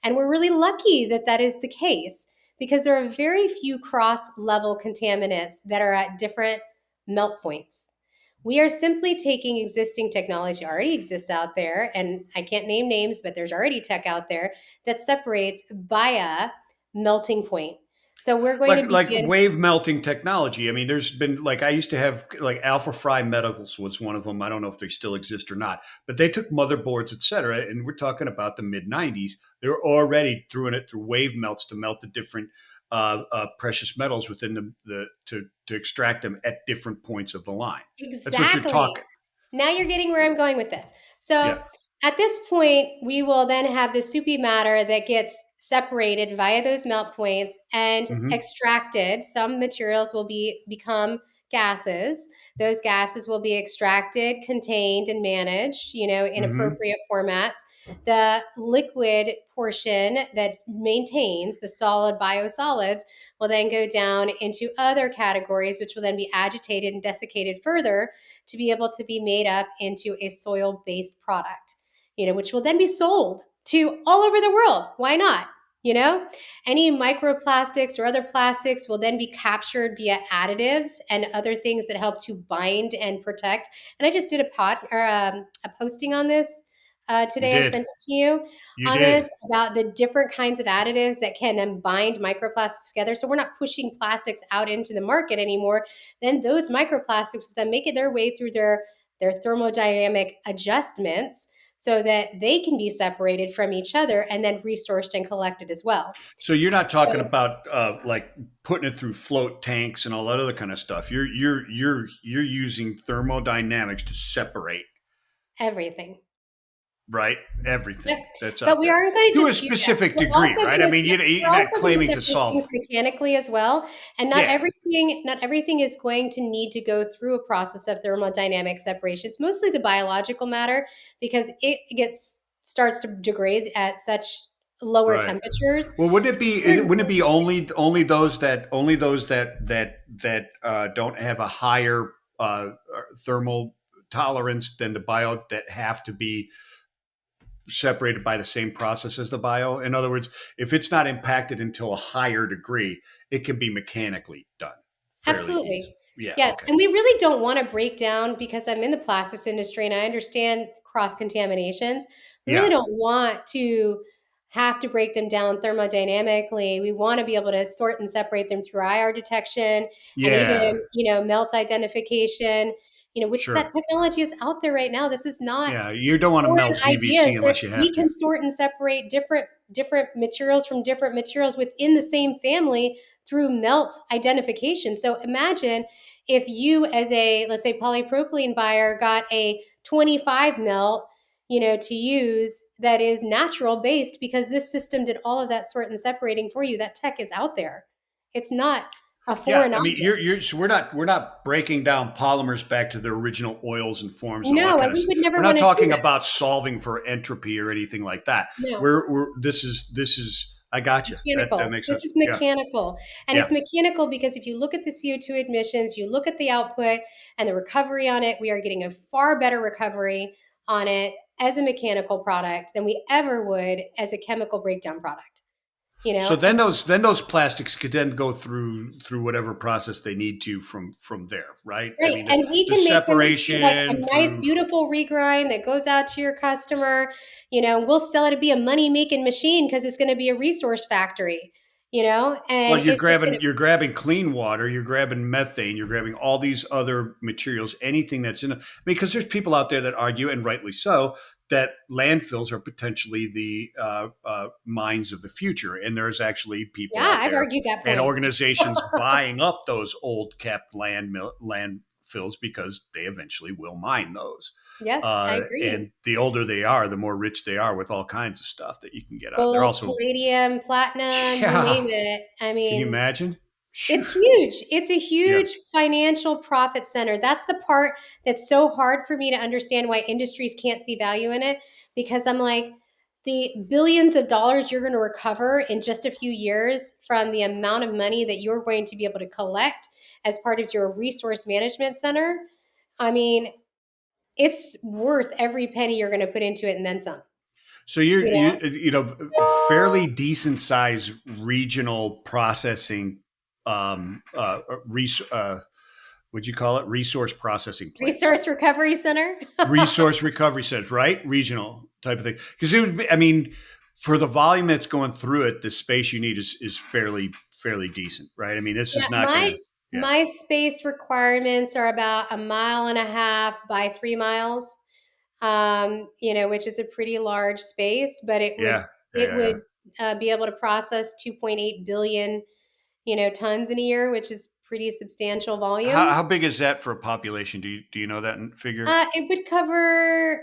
And we're really lucky that that is the case because there are very few cross level contaminants that are at different melt points. We are simply taking existing technology already exists out there, and I can't name names, but there's already tech out there that separates via melting point. So we're going to Like begin wave melting technology. I mean, there's been like I used to have like Alpha Fry Medicals was one of them. I don't know if they still exist or not, but they took motherboards, et cetera, and we're talking about the mid '90s. They were already doing it through wave melts to melt the different precious metals within to extract them at different points of the line. That's what you're exactly. talking. Now you're getting where I'm going with this. So Yeah. at this point, we will then have the soupy matter that gets separated via those melt points and Hmm. extracted. Some materials will become gases. Those gases will be extracted, contained, and managed, in Hmm. appropriate formats. The liquid portion that maintains the solid biosolids will then go down into other categories, which will then be agitated and desiccated further to be able to be made up into a soil based product, which will then be sold to all over the world. Why not? Any microplastics or other plastics will then be captured via additives and other things that help to bind and protect. And I just did a posting on this You today. I did. sent it to you You on this did. about the different kinds of additives that can bind microplastics together. So we're not pushing plastics out into the market anymore. Then those microplastics will then make it their way through their thermodynamic adjustments so that they can be separated from each other and then resourced and collected as well. So you're not talking So about like putting it through float tanks and all that other kind of stuff. You're using thermodynamics to separate, everything. right, Yep. everything that's But out we there aren't going to to a just do that. specific degree, right? I mean, We're you're not also going to claiming to separate things solve. mechanically as well. And Yeah, not everything is going to need to go through a process of thermodynamic separation. It's mostly the biological matter because it gets starts to degrade at such lower right. temperatures. Well, wouldn't it be only those that don't have a higher thermal tolerance than the bio that have to be separated by the same process as the bio? In other words, if it's not impacted until a higher degree, it can be mechanically done fairly easy. Absolutely. Yeah. Yes, Okay. and we really don't want to break down because I'm in the plastics industry and I understand cross contaminations. We really Yeah. don't want to have to break them down thermodynamically. We want to be able to sort and separate them through IR detection and even, Yeah. melt identification, which that Sure. technology is out there right now. This is not Yeah. You don't want to foreign melt ideas. PVC unless you have We to. can sort and separate different materials from different materials within the same family through melt identification. So imagine if you, as a let's say polypropylene buyer, got a 25 melt, to use that is natural based because this system did all of that sort and separating for you. That tech is out there. It's not a Yeah, foreign I mean, object. you're so we're not breaking down polymers back to their original oils and forms and all that No, kind and of we stuff. would We're never not want to do talking that. about solving for entropy or anything like that. No. We're this is I got you. That Mechanical. makes This sense. is Yeah, mechanical. And yeah. it's mechanical because if you look at the CO2 emissions, you look at the output and the recovery on it, we are getting a far better recovery on it as a mechanical product than we ever would as a chemical breakdown product. you know, So and then those plastics could then go through whatever process they need to from there, right? I right, mean and we the can make them into like a separation nice, through. beautiful regrind that goes out to your customer. We'll sell it to be a money making machine because it's going to be a resource factory. Well, And it's just going to you're grabbing clean water, you're grabbing methane, you're grabbing all these other materials, anything that's in it. Because there's people out there that argue, and rightly so, that landfills are potentially the mines of the future, and there's actually people yeah, out I've there argued that and point. organizations buying up those old capped landfills because they eventually will mine those. Yep, I agree. And the older they are, the more rich they are with all kinds of stuff that you can get out. They're Gold, also, palladium, platinum, you yeah. name it. I Can you mean, imagine? Phew. it's huge. It's a Yeah. huge financial profit center. That's the part that's so hard for me to understand why industries can't see value in it, because I'm like, the billions of dollars you're going to recover in just a few years from the amount of money that you're going to be able to collect as part of your resource management center. I mean, it's worth every penny you're going to put into it and then some, So you know? you know fairly decent size regional processing would you call it resource processing plants, Resource recovery center. resource recovery centers, right? Regional type of thing. Because it would be, I mean, for the volume that's going through it, the space you need is fairly decent, right? I mean, this Yeah, is not my gonna. Yeah, my space requirements are about a mile and a half by 3 miles, which is a pretty large space, but it would yeah, yeah, it yeah, yeah. would be able to process 2.8 billion, tons in a year, which is pretty substantial volume. How big is that for a population? Do you know that figure? It would cover,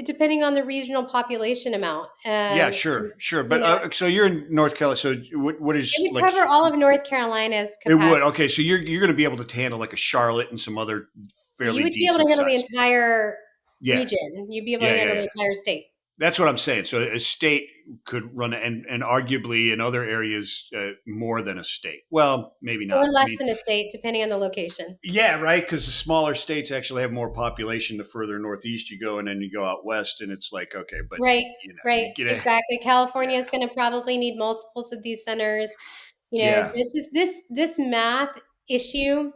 depending on the regional population amount. Yeah, And, sure. you But know, so you're in North Carolina. So what it is would like? cover all of North Carolina's It would. capacity. Okay, so you're going to be able to handle like a Charlotte and some other You fairly would be able to decent handle the size. entire Yeah, region. You'd be able to yeah. handle Yeah. the entire state. That's what I'm saying. So a state could run, and arguably in other areas more than a state. Well, maybe Or not. I less mean, than a state, depending on the location. yeah, right. Because the smaller states actually have more population the further northeast you go, and then you go out west, and it's like okay, but Right, right, you get a exactly. California yeah, is going to probably need multiples of these centers. yeah. This math issue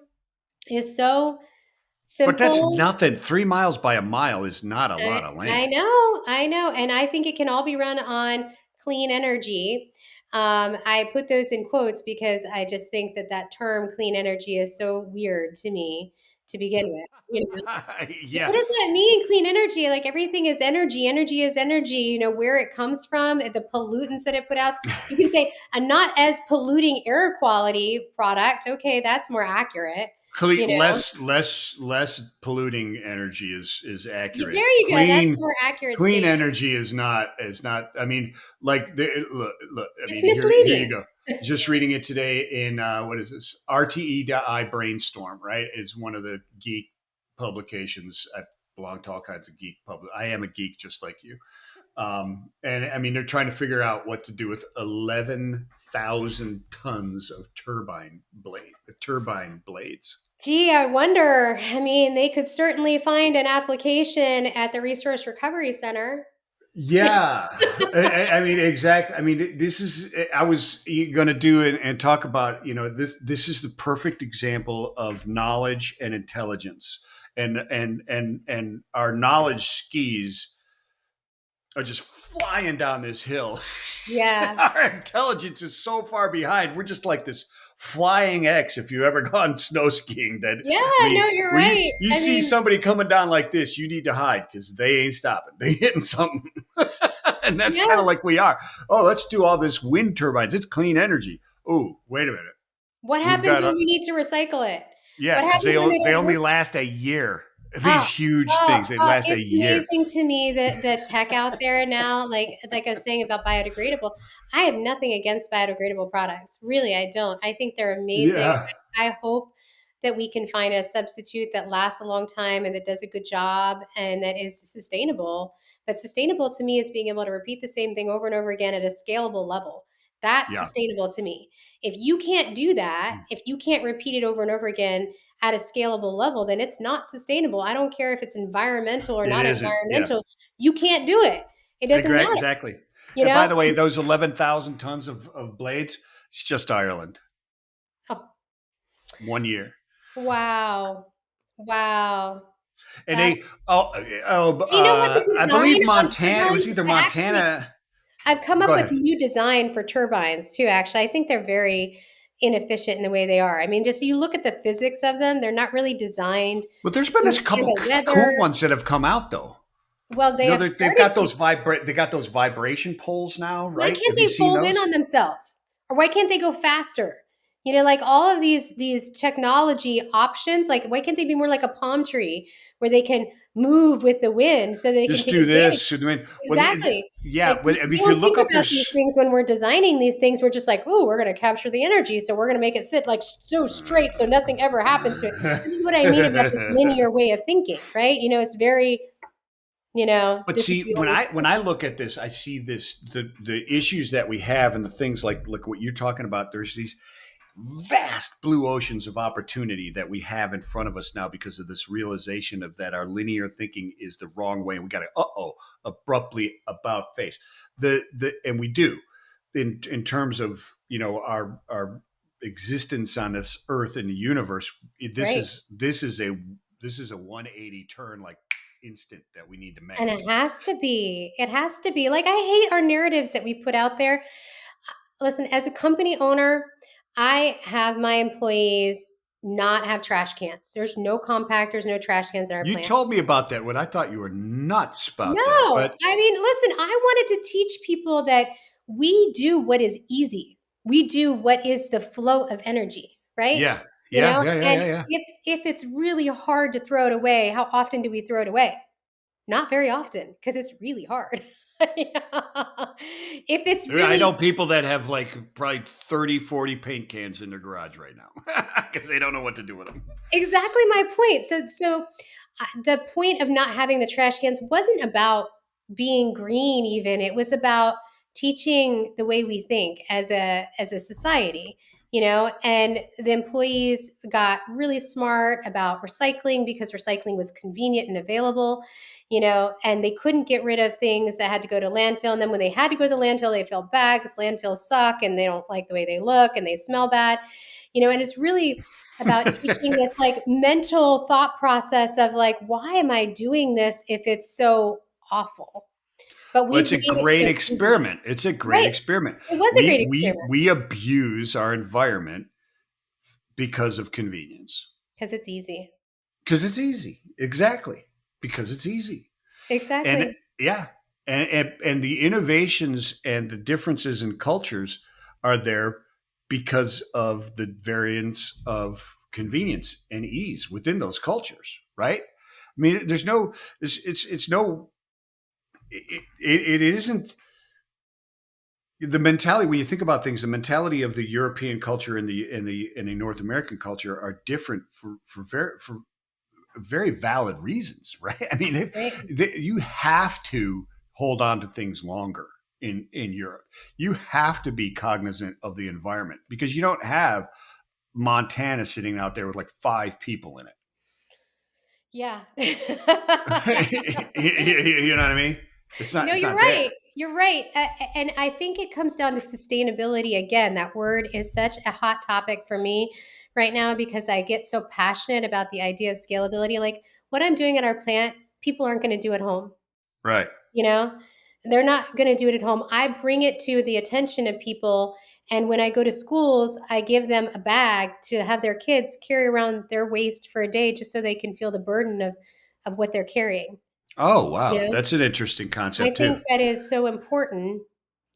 is so But that's simple. nothing. 3 miles by a mile is not a I, lot of I land. know, I know, and I think it can all be run on clean energy. I put those in quotes because I just think that that term "clean energy" is so weird to me to begin with. Yeah. What does that mean, clean energy? Like everything is energy. Energy is energy. Where it comes from, the pollutants that it put out. You can say a not as polluting air quality product. Okay, that's more accurate. You know, Less polluting energy is accurate. there you go. That's a more accurate Clean statement. energy is not. I mean, like look. I It's mean, here you misleading. go. Just reading it today in what is this? RTE.I Brainstorm, right? Is one of the geek publications. I belong to all kinds of geek public. I am a geek just like you. And I mean, they're trying to figure out what to do with 11,000 tons of turbine blades. Gee, I wonder. I mean, they could certainly find an application at the Resource Recovery Center. Yeah, I mean, exactly. I mean, this is. I was going to do and talk about. This is the perfect example of knowledge and intelligence, and our knowledge skis are just flying down this hill. Yeah. Our intelligence is so far behind. We're just like this flying X. If you've ever gone snow skiing, that Yeah, I mean, no, you're where right. you I see mean, somebody coming down like this, you need to hide because they ain't stopping. They hitting something, and that's kind yeah. of like we are. Oh, let's do all this wind turbines. It's clean energy. Oh, wait a minute. What We've happens got when we need to recycle it? yeah, What because happens when they they don't only work? last a year. Oh, These huge oh, things they oh, last a it's year. amazing to me that the tech out there now, like I was saying about biodegradable, I have nothing against biodegradable products. Really, I don't. I think they're amazing. Yeah, I hope that we can find a substitute that lasts a long time and that does a good job and that is sustainable. But sustainable to me is being able to repeat the same thing over and over again at a scalable level. That's yeah. sustainable to me. If you can't do that, if you can't repeat it over and over again at a scalable level, then it's not sustainable. I don't care if it's environmental or It not isn't. Yeah. environmental. You can't do it. It doesn't matter. Exactly. you And by know? the way, those 11,000 tons of blades, it's just Ireland. Oh, 1 year. wow. Wow. And they, That's you know what? The I design believe on Montana, it was turbines, either Montana. I've come Go up with ahead. new design for turbines too, actually. I think they're very inefficient in the way they are. I mean, just you look at the physics of them, they're not really designed But there's been to a couple handle weather. cool ones that have come out though. Well, they You know, have they've started got to. those they got those vibration poles now, Why right? can't Have you they seen fold in those? on themselves? Or why can't they go faster? You know, like all of these technology options, like why can't they be more like a palm tree where they can move with the wind so they can Just take do advantage? this. I mean, well, Exactly. yeah. Like But we if you don't look think up, about these there's things when we're designing these things. We're just like, oh, we're going to capture the energy, so we're going to make it sit like so straight, so nothing ever happens to it. This is what I mean about this linear way of thinking, right? You know, it's very, But this is see, the only when I solution. look at this, I see the issues that we have and the things like what you're talking about. There's these vast blue oceans of opportunity that we have in front of us now because of this realization of that our linear thinking is the wrong way, and we got to abruptly about face the and we do in terms of our existence on this earth and the universe. Right. This is a 180 turn, like instant, that we need to And make. it has to be. It has to be. Like, I hate our narratives that we put out there. Listen, as a company owner, I have my employees not have trash cans. There's no compactors, no trash cans in our You plant. told me about that when I thought you were nuts about that, No, but I mean, listen, I wanted to teach people that we do what is easy. We do what is the flow of energy, right? yeah, You yeah, know, yeah, yeah, and yeah, yeah. if it's really hard to throw it away, how often do we throw it away? Not very often because it's really hard. If it's I really know people that have like probably 30, 40 paint cans in their garage right now because they don't know what to do with them. exactly my point. The point of not having the trash cans wasn't about being green even. It was about teaching the way we think as a society, and the employees got really smart about recycling because recycling was convenient and available, and they couldn't get rid of things that had to go to landfill. And then when they had to go to the landfill, they felt bad because landfills suck and they don't like the way they look and they smell bad, and it's really about teaching this like mental thought process of like, why am I doing this if it's so awful? But Well, we've it's a made it great so easy. experiment. It's a great Right. experiment. It was a great experiment We abuse our environment because of convenience. because it's easy. Because it's easy. Exactly. Because it's easy. And Exactly. yeah, and the innovations and the differences in cultures are there because of the variance of convenience and ease within those cultures, right? I mean, there's no, it's no, it isn't the mentality when you think about things. The mentality of the European culture and the North American culture are different for very valid reasons, right? I mean, Right. you have to hold on to things longer in Europe. You have to be cognizant of the environment because you don't have Montana sitting out there with like 5 people in Yeah. it. You know what I mean? No, It's you're not right. there. You're right. And I think it comes down to sustainability again. That word is such a hot topic for me right now because I get so passionate about the idea of scalability. Like what I'm doing at our plant, people aren't going to do at home. Right. You know, they're not going to do it at home. I bring it to the attention of people. And when I go to schools, I give them a bag to have their kids carry around their waste for a day just so they can feel the burden of what they're carrying. Oh, You wow. know, That's an interesting I concept think too. that is so important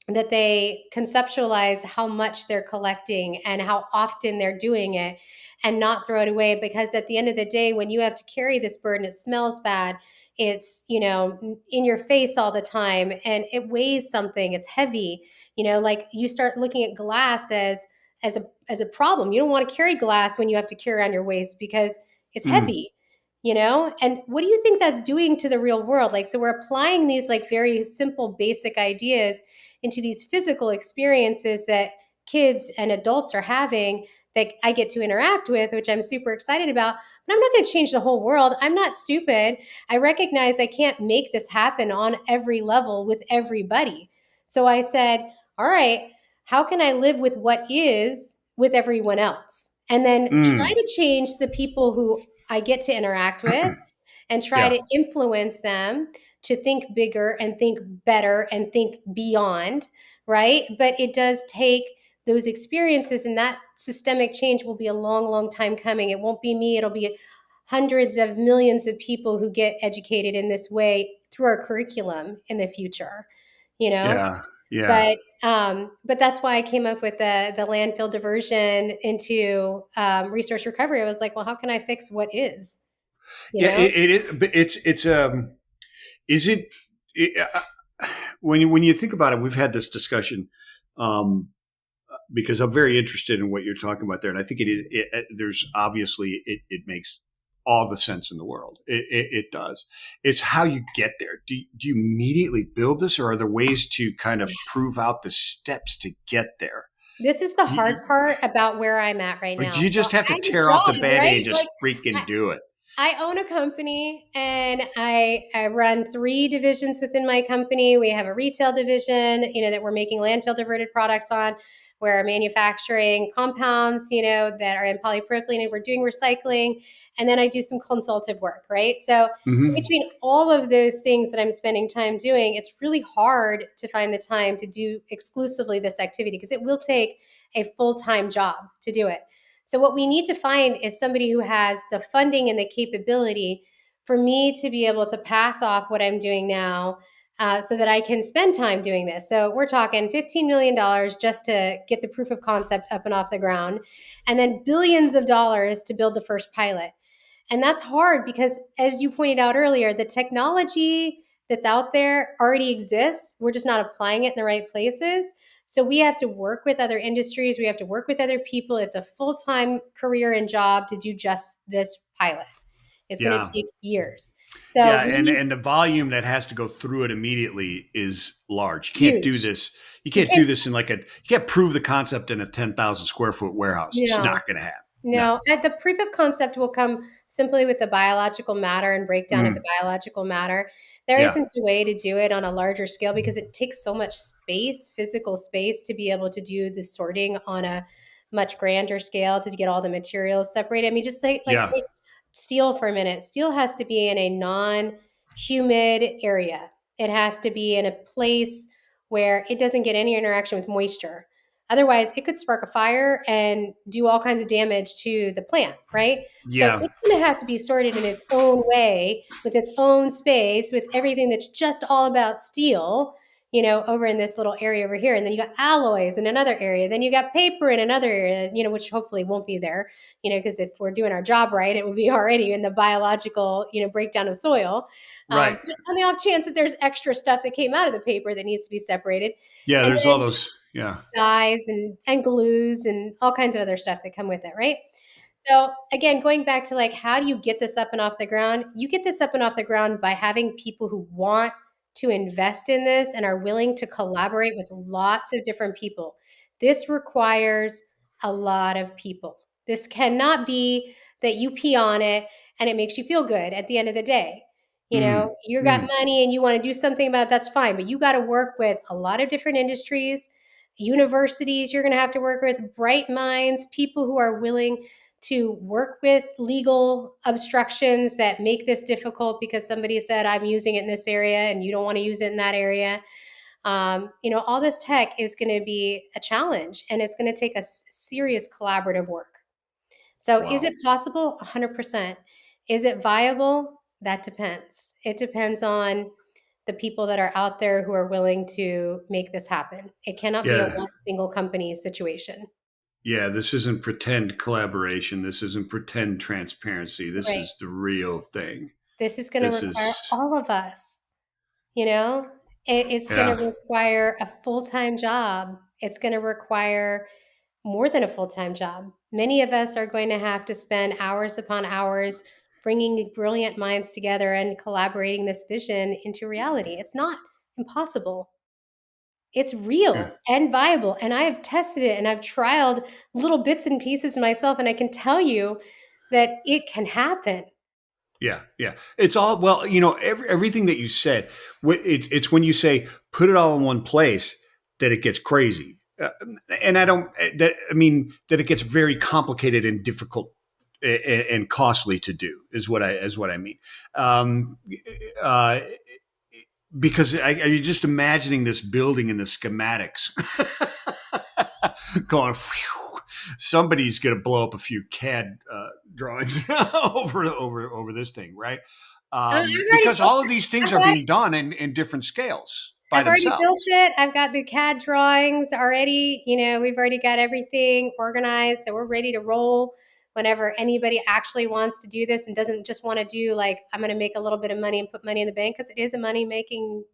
that they conceptualize how much they're collecting and how often they're doing it and not throw it away because at the end of the day when you have to carry this burden it smells bad, it's in your face all the time and it weighs something, it's heavy, like you start looking at glass as a problem. You don't want to carry glass when you have to carry on your waist because it's Mm. heavy, and what do you think that's doing to the real world? Like, so we're applying these like very simple basic ideas into these physical experiences that kids and adults are having that I get to interact with, which I'm super excited about. But I'm not going to change the whole world. I'm not stupid. I recognize I can't make this happen on every level with everybody. So I said, all right, how can I live with what is with everyone else? And then try Mm. to change the people who I get to interact with and try Yeah. to influence them to think bigger and think better and think beyond, right? But it does take those experiences, and that systemic change will be a long, long time coming. It won't be me, it'll be hundreds of millions of people who get educated in this way through our curriculum in the future, you know? Yeah. Yeah. But that's why I came up with the landfill diversion into resource recovery. I was like, well, how can I fix what is? You Yeah. know, But it's is it when you think about it, we've had this discussion. Um, because I'm very interested in what you're talking about there, and I think there's obviously it makes all the sense in the world. It does. It's how you get there. Do you immediately build this, or are there ways to kind of prove out the steps to get there? this is the hard You, part about where I'm at right or now. do you So just have I to have a tear off the job, band-aid right? and just freaking do it? I own a company, and I run 3 divisions within my company. We have a retail division, that we're making landfill diverted products on. We're manufacturing compounds, that are in polypropylene, and we're doing recycling. And then I do some consultative work, right? So Mm-hmm. between all of those things that I'm spending time doing, it's really hard to find the time to do exclusively this activity because it will take a full-time job to do it. So what we need to find is somebody who has the funding and the capability for me to be able to pass off what I'm doing now, so that I can spend time doing this. So we're talking $15 million just to get the proof of concept up and off the ground, and then billions of dollars to build the first pilot. And that's hard because, as you pointed out earlier, the technology that's out there already exists. We're just not applying it in the right places. So we have to work with other industries. We have to work with other people. It's a full time career and job to do just this pilot. It's going to Yeah. take years. So Yeah, we and need the volume that has to go through it immediately is large. You can't do huge. this. You You can't can't, do this in like you can't prove the concept in a 10,000 square foot warehouse. It's no, not going to happen. No. no, the proof of concept will come simply with the biological matter and breakdown of the Mm, biological matter. There yeah. isn't a way to do it on a larger scale because it takes so much space, physical space, to be able to do the sorting on a much grander scale to get all the materials separated. I mean, just like Yeah. take steel for a minute. Steel has to be in a non-humid area. It has to be in a place where it doesn't get any interaction with moisture. Otherwise, it could spark a fire and do all kinds of damage to the plant, right? So Yeah. it's going to have to be sorted in its own way, with its own space, with everything that's just all about steel, over in this little area over here. And then you got alloys in another area. Then you got paper in another area, which hopefully won't be there, because if we're doing our job right, it will be already in the biological, breakdown of soil. Right. But on the off chance that there's extra stuff that came out of the paper that needs to be separated. Yeah. And There's all then those. Yeah. dyes and glues and all kinds of other stuff that come with it, right? So again, going back to like, how do you get this up and off the ground? You get this up and off the ground by having people who want to invest in this and are willing to collaborate with lots of different people. This requires a lot of people. This cannot be that you pee on it and it makes you feel good at the end of the day. Mm, You got mm. money and you want to do something about it, that's fine, but you got to work with a lot of different industries, universities you're going to have to work with, bright minds, people who are willing to work with legal obstructions that make this difficult because somebody said, I'm using it in this area and you don't want to use it in that area. All this tech is going to be a challenge, and it's going to take a serious collaborative work. So is Wow. it possible? 100%. Is it viable? That depends. It depends on the people that are out there who are willing to make this happen. It cannot be a Yeah. one single company situation. Yeah. This isn't pretend collaboration. This isn't pretend transparency. This Right. is the real thing. This is going to This require is, all of us, you know? It's going to yeah. require a full-time job. It's going to require more than a full-time job. Many of us are going to have to spend hours upon hours bringing brilliant minds together and collaborating this vision into reality. It's not impossible. It's Yeah. real and viable, and I have tested it and I've trialed little bits and pieces myself, and I can tell you that it can happen. Yeah, yeah. It's all well, everything that you said. It's when you say put it all in one place that it gets crazy, and I don't. That I mean that it gets very complicated and difficult and costly to do is what I mean. Um, uh, because you're just imagining this building and the schematics going. Whew, somebody's going to blow up a few CAD drawings over this thing, right? I've already Because built all of it. these things I've are got being done in different scales by I've already built themselves. it. I've got the CAD drawings already. We've already got everything organized. So we're ready to roll whenever anybody actually wants to do this and doesn't just want to do like, I'm going to make a little bit of money and put money in the bank, because it is a money making,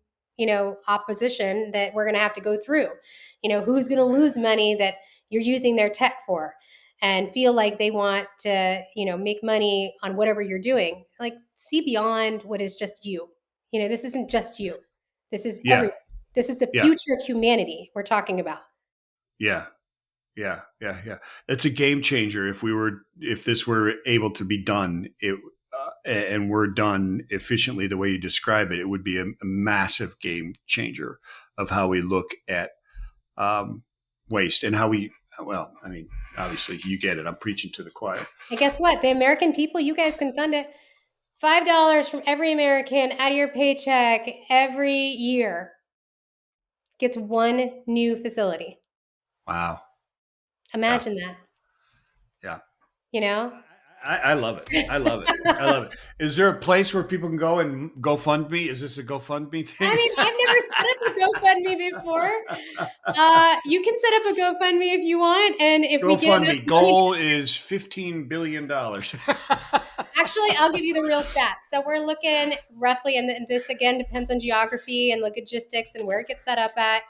opposition that we're going to have to go through. Who's going to lose money that you're using their tech for and feel like they want to, make money on whatever you're doing? Like, see beyond what is just you. This isn't just you. This is Yeah, everyone. This is the yeah, future of humanity we're talking about. yeah, yeah, yeah, yeah. It's a game changer if this were able to be done. And we're done efficiently the way you describe it. It would be a massive game changer of how we look at um, waste and how we. Well, I mean, obviously, you get it. I'm preaching to the choir. And guess what? The American people, you guys can fund it. $5 from every American out of your paycheck every year gets one new facility. Wow. Yeah. Imagine that, Yeah. you know? I love it. I love it. I love it. Is there a place where people can go and GoFundMe? Is this a GoFundMe I thing? mean, I've never set up a GoFundMe before. You can set up a GoFundMe if you want, and if we get enough GoFundMe money, goal is $15 billion. actually, I'll give you the real stats. So we're looking roughly, and this again depends on geography and logistics and where it gets set up at.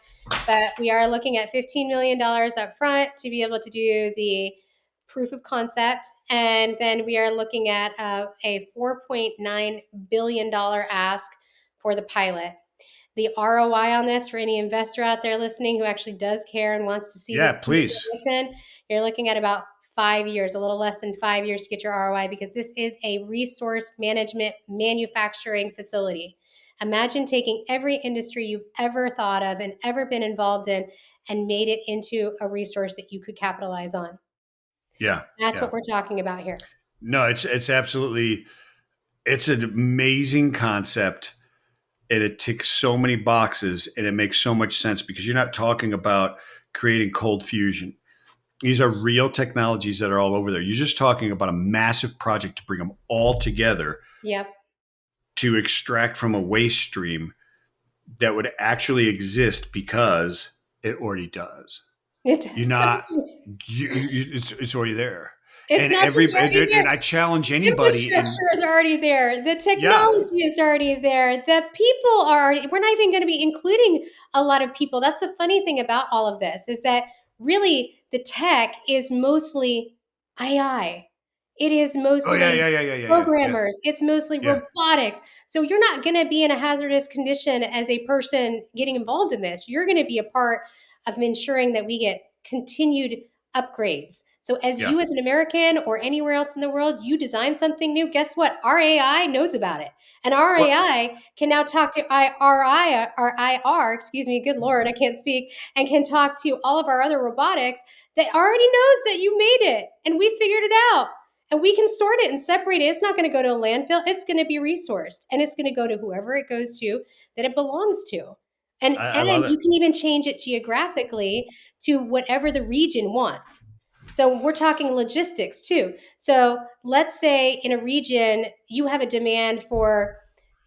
But we are looking at $15 million up front to be able to do the proof of concept. And then we are looking at a $4.9 billion ask for the pilot. The ROI on this, for any investor out there listening who actually does care and wants to see Yeah, this please. mission, you're looking at about 5 years, a little less than 5 years to get your ROI, because this is a resource management manufacturing facility. Imagine taking every industry you've ever thought of and ever been involved in and made it into a resource that you could capitalize on. Yeah. That's Yeah. what we're talking about here. No, it's absolutely it's an amazing concept and it ticks so many boxes and it makes so much sense because you're not talking about creating cold fusion. These are real technologies that are all over there. You're just talking about a massive project to bring them all together Yep. to extract from a waste stream that would actually exist because it already does. It You're does. not. It's already there, It's and not just already and there. I challenge anybody. And Infrastructure is already there. The yeah, technology is already there. The people are already, we're not even going to be including a lot of people. That's the funny thing about all of this, is that really the tech is mostly AI. It is oh yeah, mostly yeah, yeah, yeah, yeah, yeah, yeah, programmers. It's mostly yeah, robotics. So you're not going to be in a hazardous condition as a person getting involved in this. You're going to be a part of ensuring that we get continued upgrades. So yeah. as an American or anywhere else in the world, you design something new, guess what? Our AI knows about it. And our Well, AI can now talk to our IR, excuse me, good Lord, I can't speak, and can talk to all of our other robotics that already knows that you made it and we figured it out. And we can sort it and separate it. It's not going to go to a landfill. It's going to be resourced and it's going to go to whoever it goes to that it belongs to. I And love it. you can even change it geographically to whatever the region wants. So we're talking logistics too. So let's say in a region you have a demand for,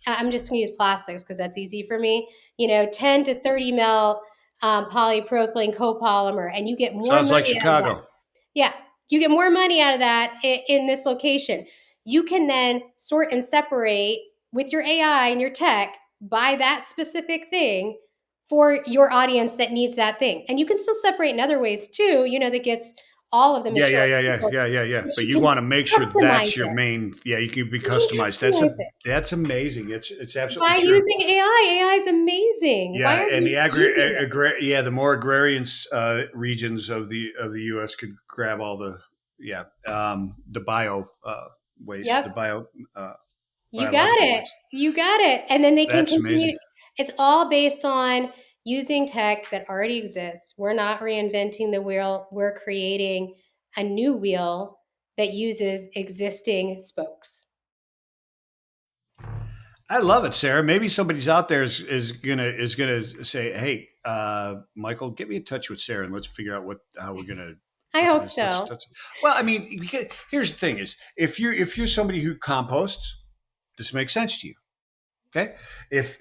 I'm just going to use plastics because that's easy for me, 10 to 30 mil polypropylene copolymer, and you get more Sounds like money out of that. Chicago. Yeah, you get more money out of that in this location. You can then sort and separate with your AI and your tech by that specific thing for your audience that needs that thing. And you can still separate in other ways too, that gets all of the Yeah, yeah, materials yeah, yeah, equal, yeah, yeah, yeah. but But you you can want to make sure customize that's your it. main. Yeah, you can be You can customized. That's customize it that's amazing. It's absolutely by true. using AI. AI is amazing. Why Yeah, aren't and the we using this? the more agrarian regions of the U.S. could grab all the the bio waste, the Yep. bio. You got biological it. waste. You got it. And then they can That's continue. amazing. It's all based on using tech that already exists. We're not reinventing the wheel, we're creating a new wheel that uses existing spokes. I love it, Sarah. Maybe somebody's out there is gonna say, "Hey, Michael, get me in touch with Sarah and let's figure out how we're gonna I look at hope this." so. Well, I mean, here's the thing: is if you're somebody who composts, this makes sense to you. Okay, if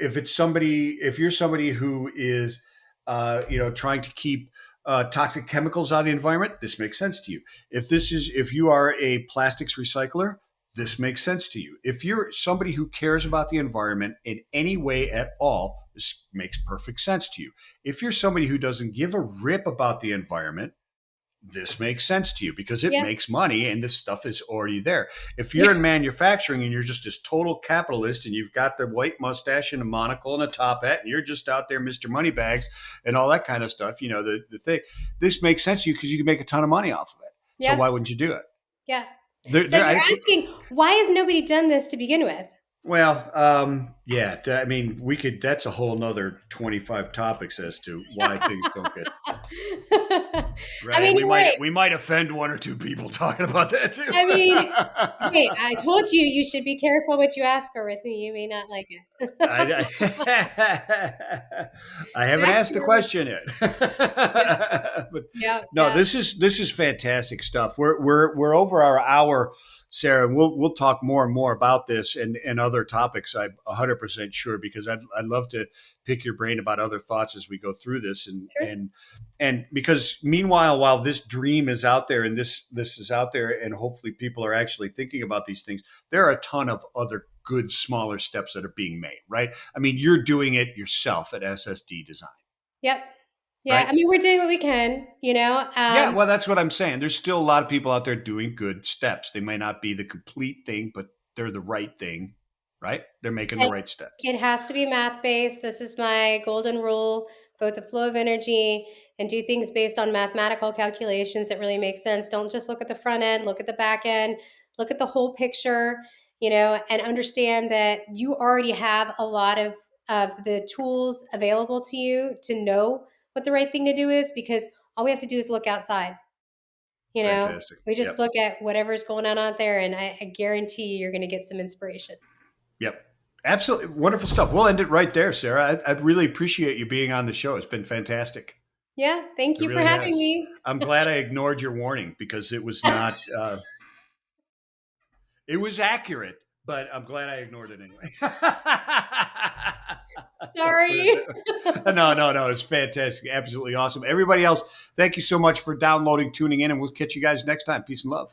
you're somebody who is trying to keep toxic chemicals out of the environment, this makes sense to you. If you are a plastics recycler, this makes sense to you. If you're somebody who cares about the environment in any way at all, this makes perfect sense to you. If you're somebody who doesn't give a rip about the environment, this makes sense to you because it Yeah. makes money and the stuff is already there. If Yeah. you're in manufacturing and you're just this total capitalist and you've got the white mustache and a monocle and a top hat and you're just out there, Mr. Moneybags and all that kind of stuff, the thing, this makes sense to you because you can make a ton of money off of it. So Yeah. why wouldn't you do it? Yeah. There, So there, you're I, asking, why has nobody done this to begin with? well, yeah, I mean, that's a whole nother 25 topics as to why things don't get I right. mean, We you're right. might offend one or two people talking about that too. I mean, hey, I told you you should be careful what you ask for with me. You may not like it. I haven't Back to asked the your question yet. yeah, But yeah, no, yeah. this is fantastic stuff. We're over our hour, Sarah, and we'll talk more and more about this and other topics. I'm 100% sure because I'd love to pick your brain about other thoughts as we go through this Sure. and because meanwhile, while this dream is out there and this is out there, and hopefully people are actually thinking about these things, there are a ton of other good smaller steps that are being made. Right? I mean, you're doing it yourself at SSD Design, Yep. Yeah. right? I mean, we're doing what we can, you know. Yeah, well, that's what I'm saying. There's still a lot of people out there doing good steps. They may not be the complete thing, but they're the right thing, right? They're making the And right steps. it has to be math based. This is my golden rule, both the flow of energy and do things based on mathematical calculations that really make sense. Don't just look at the front end, look at the back end, look at the whole picture, you know, and understand that you already have a lot of the tools available to you to know what the right thing to do is because all we have to do is look outside. You know, Fantastic. we just Yep. look at whatever's going on out there, and I guarantee you're going to get some inspiration. Yep. Absolutely wonderful stuff. We'll end it right there, Sarah. I'd really appreciate you being on the show. It's been fantastic. Yeah, thank It you for really having has. me. I'm glad I ignored your warning because it was not. It was accurate, but I'm glad I ignored it anyway. Let's put it Sorry. there. No. It's fantastic. Absolutely awesome. Everybody else, thank you so much for downloading, tuning in, and we'll catch you guys next time. Peace and love.